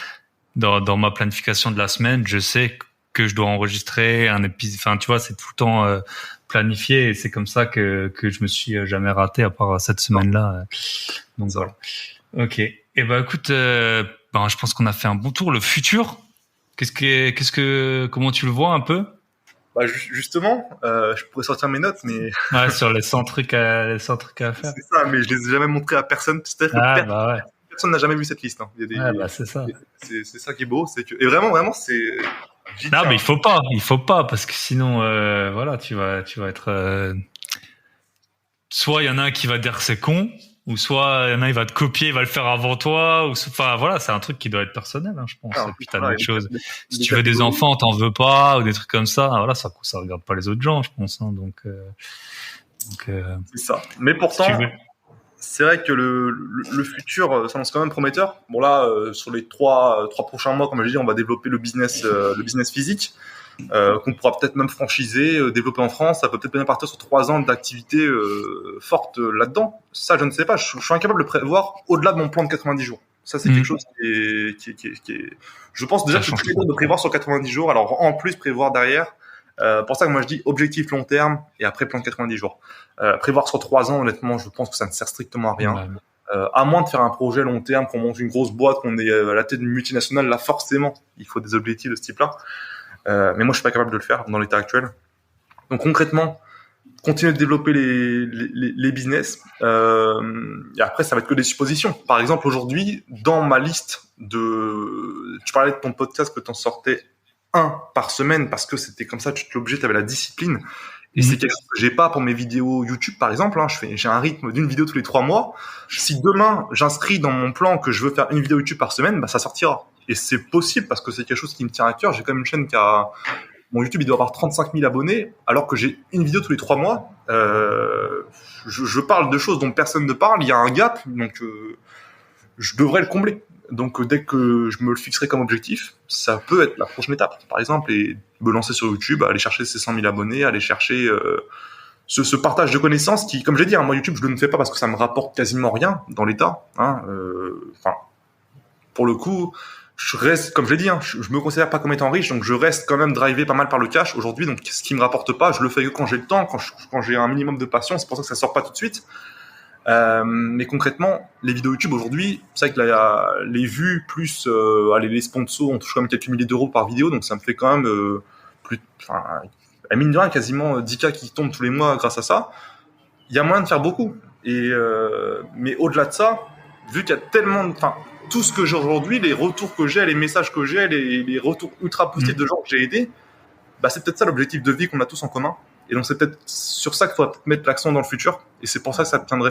dans ma planification de la semaine, je sais que je dois enregistrer un épisode. Enfin, tu vois, c'est tout le temps planifié et c'est comme ça que je me suis jamais raté à part cette semaine-là. Donc voilà. Ok. Et écoute, je pense qu'on a fait un bon tour. Le futur, comment tu le vois un peu? Justement, je pourrais sortir mes notes, mais sur les 100 trucs à faire. C'est ça, mais je les ai jamais montrés à personne. Personne n'a jamais vu cette liste. Hein. C'est ça. C'est ça qui est beau, c'est que et vraiment c'est. Non, mais il faut pas parce que sinon, tu vas être. Soit il y en a un qui va dire que c'est con, ou soit il y en a il va te copier, il va le faire avant toi, c'est un truc qui doit être personnel, hein, je pense. Et puis t'as d'autres choses. Si tu veux des enfants, t'en veux pas, ou des trucs comme ça, ça regarde pas les autres gens, je pense. Hein, donc c'est ça. Mais pourtant, c'est vrai que le futur s'annonce quand même prometteur. Bon là, sur les trois prochains mois, comme je l'ai dit, on va développer le business physique. Qu'on pourra peut-être même franchiser, développer en France. Ça peut peut-être bien partir sur 3 ans d'activité forte là-dedans. Ça, je ne sais pas. Je suis incapable de prévoir au-delà de mon plan de 90 jours. Ça, c'est quelque chose qui est... Je pense déjà que je suis très bon de prévoir sur 90 jours. Alors, en plus, prévoir derrière. Pour ça que moi, je dis objectif long terme et après plan de 90 jours. Prévoir sur 3 ans, honnêtement, je pense que ça ne sert strictement à rien. À moins de faire un projet long terme, qu'on monte une grosse boîte, qu'on est à la tête d'une multinationale, là, forcément, il faut des objectifs de ce type-là. Mais moi, je suis pas capable de le faire dans l'état actuel. Donc concrètement, continuer de développer les business. Et après, ça va être que des suppositions. Par exemple, aujourd'hui, dans ma liste tu parlais de ton podcast que tu en sortais 1 par semaine parce que c'était comme ça, tu te l'obligeais, tu avais la discipline. Et c'est quelque chose que j'ai pas pour mes vidéos YouTube, par exemple. Hein. J'ai un rythme d'une vidéo tous les 3 mois. Si demain, j'inscris dans mon plan que je veux faire une vidéo YouTube par semaine, ça sortira. Et c'est possible parce que c'est quelque chose qui me tient à cœur. J'ai quand même une chaîne qui a mon YouTube il doit avoir 35 000 abonnés, alors que j'ai une vidéo tous les 3 mois. Je parle de choses dont personne ne parle. Il y a un gap, donc je devrais le combler. Donc dès que je me le fixerai comme objectif, ça peut être la prochaine étape, par exemple, et me lancer sur YouTube, aller chercher ces 100 000 abonnés, aller chercher ce partage de connaissances qui, comme j'ai dit, moi YouTube je le ne fais pas parce que ça me rapporte quasiment rien dans l'état. Pour le coup, je reste, comme je l'ai dit, je me considère pas comme étant riche, donc je reste quand même drivé pas mal par le cash aujourd'hui. Donc ce qui me rapporte pas, je le fais que quand j'ai le temps, quand j'ai un minimum de patience. C'est pour ça que ça sort pas tout de suite. Mais concrètement, les vidéos YouTube aujourd'hui, c'est vrai que les vues plus les sponsors, on touche quand même quelques milliers d'euros par vidéo, donc ça me fait quand même mine de rien, quasiment 10K qui tombent tous les mois grâce à ça. Il y a moyen de faire beaucoup. Mais au-delà de ça, vu qu'il y a tellement tout ce que j'ai aujourd'hui, les retours que j'ai, les messages que j'ai, les retours ultra positifs de gens que j'ai aidés, c'est peut-être ça l'objectif de vie qu'on a tous en commun. Et donc, c'est peut-être sur ça qu'il faudra mettre l'accent dans le futur. Et c'est pour ça que ça me tiendrait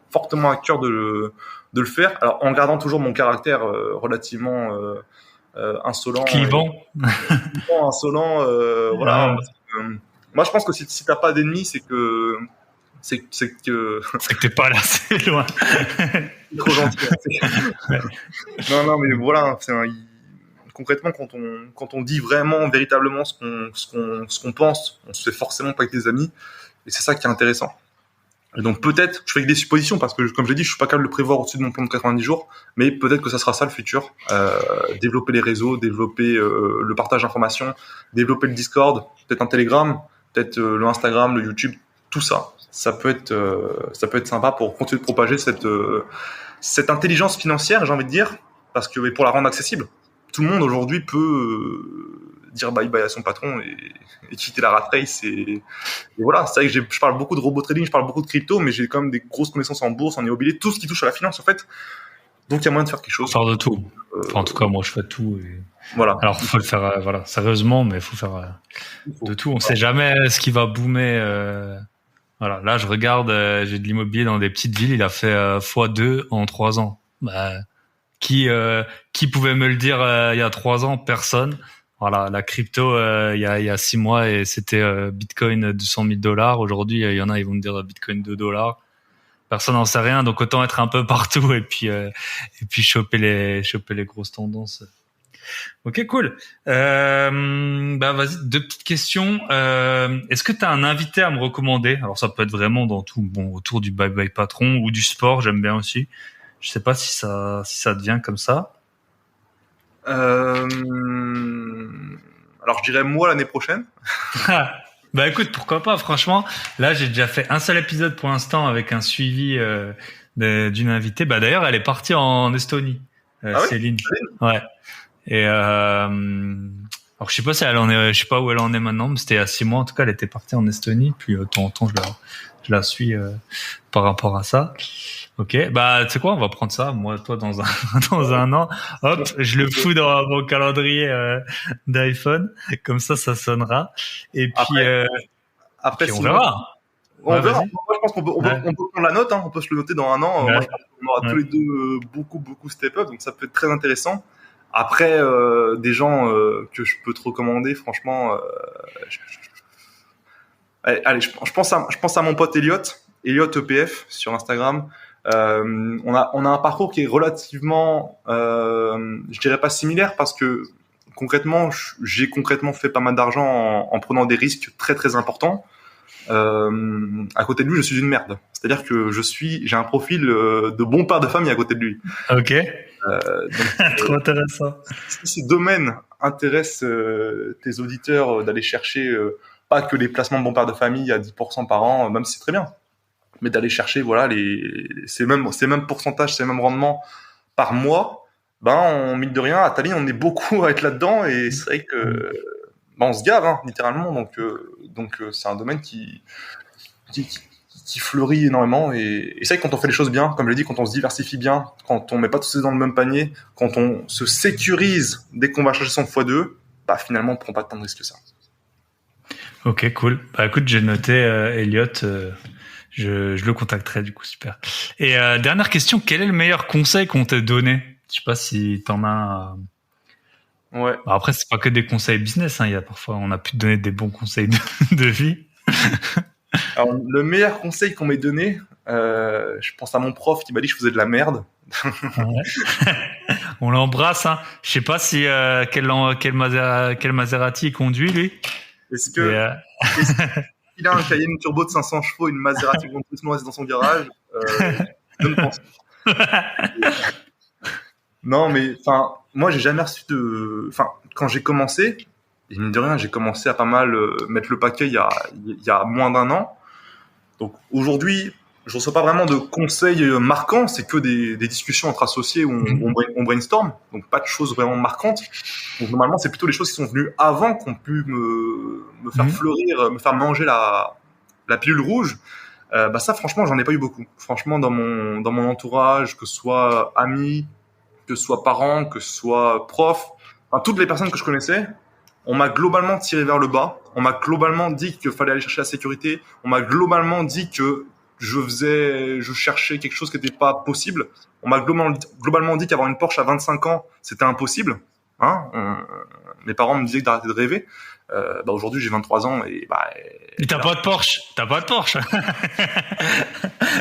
fortement à cœur de le faire. Alors, en gardant toujours mon caractère relativement insolent. Clivant. Insolent, voilà. Moi, je pense que si t'as pas d'ennemis, c'est que t'es pas là, c'est loin. C'est trop gentil. Non, mais voilà, concrètement, quand on dit vraiment, véritablement ce qu'on pense, on se fait forcément pas avec des amis, et c'est ça qui est intéressant. Et donc peut-être, je fais que des suppositions, parce que comme j'ai dit, je suis pas capable de le prévoir au-dessus de mon plan de 90 jours, mais peut-être que ça sera ça le futur. Développer les réseaux, développer le partage d'informations, développer le Discord, peut-être un Telegram, peut-être le Instagram, le YouTube, tout ça. Ça peut être sympa pour continuer de propager cette intelligence financière, j'ai envie de dire, parce que pour la rendre accessible, tout le monde aujourd'hui peut dire bye bye à son patron et quitter la rat race. Et voilà, c'est vrai que je parle beaucoup de robot trading, je parle beaucoup de crypto, mais j'ai quand même des grosses connaissances en bourse, en immobilier, tout ce qui touche à la finance en fait. Donc il y a moyen de faire quelque chose. Faire de tout. En tout cas, moi je fais tout. Voilà. Alors il faut le faire, sérieusement, mais il faut faire de tout. On sait jamais ce qui va boomer. Voilà, là je regarde, j'ai de l'immobilier dans des petites villes, il a fait x2 en 3 ans. Qui pouvait me le dire il y a 3 ans? Personne. Voilà, la crypto il y a 6 mois et c'était Bitcoin 200 000 $. Aujourd'hui, il y en a, ils vont me dire Bitcoin $2. Personne n'en sait rien, donc autant être un peu partout et puis choper les grosses tendances. Ok, cool. Vas-y, 2 petites questions. Est-ce que tu as un invité à me recommander? Alors ça peut être vraiment dans tout, autour du bye bye patron ou du sport, j'aime bien aussi. Je sais pas si ça devient comme ça. Alors je dirais moi l'année prochaine. Écoute, pourquoi pas, franchement. Là, j'ai déjà fait un seul épisode pour l'instant avec un suivi d'une invitée. D'ailleurs, elle est partie en Estonie, Céline. Ouais. Et alors je sais pas si elle en est, je sais pas où elle en est maintenant, mais c'était il y a 6 mois en tout cas, elle était partie en Estonie. Puis de temps en temps, je la suis par rapport à ça. Ok, tu sais quoi, on va prendre ça, moi, toi, dans un an. Hop, je le fous dans mon calendrier d'iPhone, comme ça sonnera. Et puis puis on verra. On verra. Moi, je pense qu'on peut prendre la note, on peut se le noter dans un an. Moi, je pense qu'on aura tous les deux beaucoup step up, donc ça peut être très intéressant. Après, des gens que je peux te recommander, franchement, allez, je pense à mon pote Elliot EPF sur Instagram. On a un parcours qui est relativement, je dirais pas similaire, parce que concrètement, j'ai fait pas mal d'argent en prenant des risques très très importants. À côté de lui, je suis une merde. C'est-à-dire que j'ai un profil de bon père de famille à côté de lui. Ok. Trop intéressant. Si ce domaine intéresse tes auditeurs, d'aller chercher pas que les placements de bon père de famille à 10% par an, même si c'est très bien, mais d'aller chercher ces mêmes pourcentages, ces mêmes rendements par mois, mine de rien, à Tallinn, on est beaucoup à être là-dedans, et c'est vrai que on se gave, littéralement. Donc c'est un domaine qui fleurit énormément, et c'est vrai que quand on fait les choses bien, comme je l'ai dit, quand on se diversifie bien, quand on met pas tous ses dans le même panier, quand on se sécurise dès qu'on va chercher son x2, finalement on prend pas tant de risques que ça. Ok, cool. Écoute, j'ai noté Elliot, je le contacterai, du coup, super. Et dernière question, quel est le meilleur conseil qu'on t'ait donné? Je sais pas si t'en as Ouais. Bah, après, c'est pas que des conseils business, hein. Il y a parfois, on a pu te donner des bons conseils de vie. Alors, le meilleur conseil qu'on m'ait donné, je pense à mon prof qui m'a dit que je faisais de la merde. Ouais. On l'embrasse, hein. Je sais pas si quel Maserati il conduit lui. Est-ce Mais, qu'il a un Cayenne turbo de 500 chevaux, une Maserati Grand Turismo dans son garage? Je ne pense pas. Non, mais enfin, moi, j'ai jamais reçu de. Enfin, quand j'ai commencé, et mine de rien, j'ai commencé à pas mal mettre le paquet il y a moins d'un an. Donc aujourd'hui, je reçois pas vraiment de conseils marquants, c'est que des discussions entre associés où on brainstorm, donc pas de choses vraiment marquantes. Donc normalement, c'est plutôt les choses qui sont venues avant qu'on pu me faire fleurir, me faire manger la pilule rouge. Bah ça, franchement, j'en ai pas eu beaucoup. Franchement, dans mon entourage, que ce soit amis, que ce soit parents, que ce soit profs, enfin, toutes les personnes que je connaissais, on m'a globalement tiré vers le bas. On m'a globalement dit qu'il fallait aller chercher la sécurité. On m'a globalement dit que je cherchais quelque chose qui n'était pas possible. On m'a globalement dit qu'avoir une Porsche à 25 ans, c'était impossible. Hein, mes parents me disaient d'arrêter de rêver. Bah aujourd'hui, j'ai 23 ans et bah. Et t'as pas de Porsche. T'as pas de Porsche.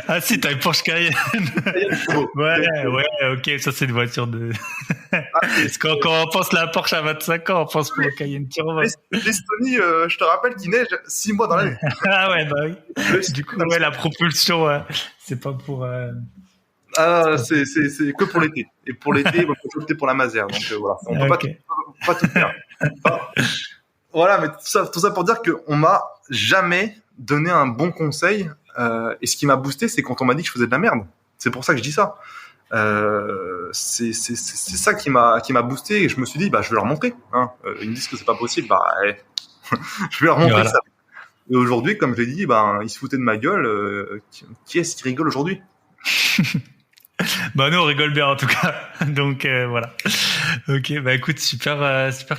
Ah si, t'as une Porsche Cayenne. Ouais, ok, ça c'est une voiture de. Parce que quand on pense la Porsche à 25 ans, on pense pour le Cayenne Turbo. L'Estonie, je te rappelle qu'il neige 6 mois dans l'année. Ah ouais, bah oui. Du coup, ouais, la propulsion, c'est pas pour. Ah, c'est que pour l'été. Et pour l'été, il faut opter pour la Mazère. Donc voilà, on peut pas tout faire. Voilà, mais tout ça pour dire qu'on m'a jamais donné un bon conseil. Et ce qui m'a boosté, c'est quand on m'a dit que je faisais de la merde. C'est pour ça que je dis ça. C'est ça qui m'a boosté. Et je me suis dit, bah, je vais leur montrer. Hein. Ils me disent que c'est pas possible, bah, je vais leur montrer voilà. Ça. Et aujourd'hui, comme je l'ai dit, ben, ils se foutaient de ma gueule. Qui est-ce qui rigole aujourd'hui? Bah nous on rigole bien en tout cas. Donc voilà. Ok, bah écoute, super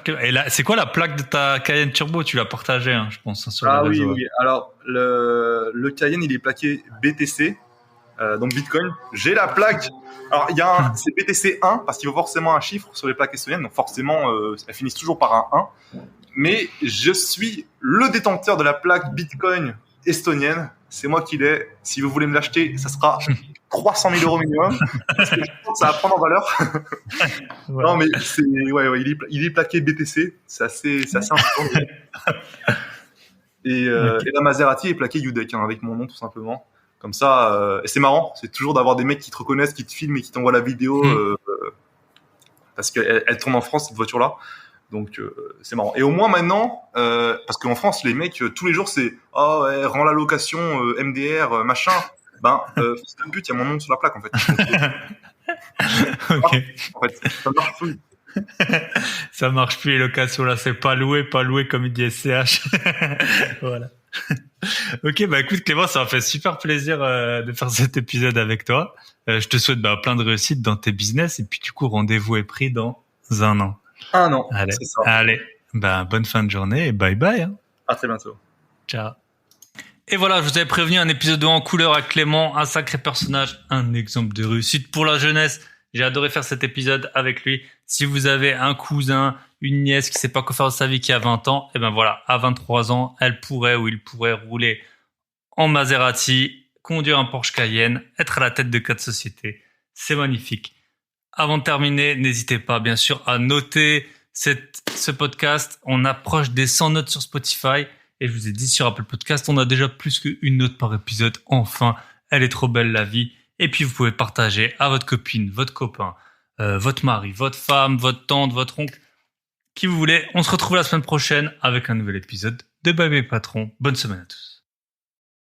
clair. Et là, c'est quoi la plaque de ta Cayenne Turbo? Tu l'as partagée, hein, je pense, hein, sur le réseau. Oui. Alors le Cayenne, il est plaqué BTC, donc Bitcoin. J'ai la plaque. Alors c'est BTC 1 parce qu'il faut forcément un chiffre sur les plaques estoniennes. Donc forcément, elles finissent toujours par un 1. Mais je suis le détenteur de la plaque Bitcoin estonienne. C'est moi qui l'ai. Si vous voulez me l'acheter, ça sera 300 000 € minimum. Parce que je pense que ça va prendre en valeur. Ouais. Non, mais il est plaqué BTC. C'est assez important. Et la Maserati est plaquée UDEC, hein, avec mon nom tout simplement. Comme ça, et c'est marrant. C'est toujours d'avoir des mecs qui te reconnaissent, qui te filment et qui t'envoient la vidéo parce qu'elle tourne en France, cette voiture-là. Donc c'est marrant. Et au moins maintenant, parce qu'en France, les mecs tous les jours c'est rends la location MDR machin. Ben c'est le but, il y a mon nom sur la plaque en fait. Ok. En fait, ça marche plus. Ça marche plus les locations là, c'est pas loué comme il dit SCH. Voilà. Ok, bah écoute Clément, ça m'a fait super plaisir de faire cet épisode avec toi. Je te souhaite plein de réussite dans tes business et puis du coup rendez-vous est pris dans un an. Un an. Allez, c'est ça. Allez, bonne fin de journée et bye bye. Hein. À très bientôt. Ciao. Et voilà, je vous avais prévenu un épisode en couleur avec Clément, un sacré personnage, un exemple de réussite pour la jeunesse. J'ai adoré faire cet épisode avec lui. Si vous avez un cousin, une nièce qui sait pas quoi faire de sa vie qui a 20 ans, et ben voilà, à 23 ans, elle pourrait ou il pourrait rouler en Maserati, conduire un Porsche Cayenne, être à la tête de 4 sociétés. C'est magnifique. Avant de terminer, n'hésitez pas bien sûr à noter ce podcast. On approche des 100 notes sur Spotify. Et je vous ai dit sur Apple Podcast, on a déjà plus qu'une note par épisode. Enfin, elle est trop belle la vie. Et puis vous pouvez partager à votre copine, votre copain, votre mari, votre femme, votre tante, votre oncle, qui vous voulez. On se retrouve la semaine prochaine avec un nouvel épisode de Bye Bye Patron. Bonne semaine à tous.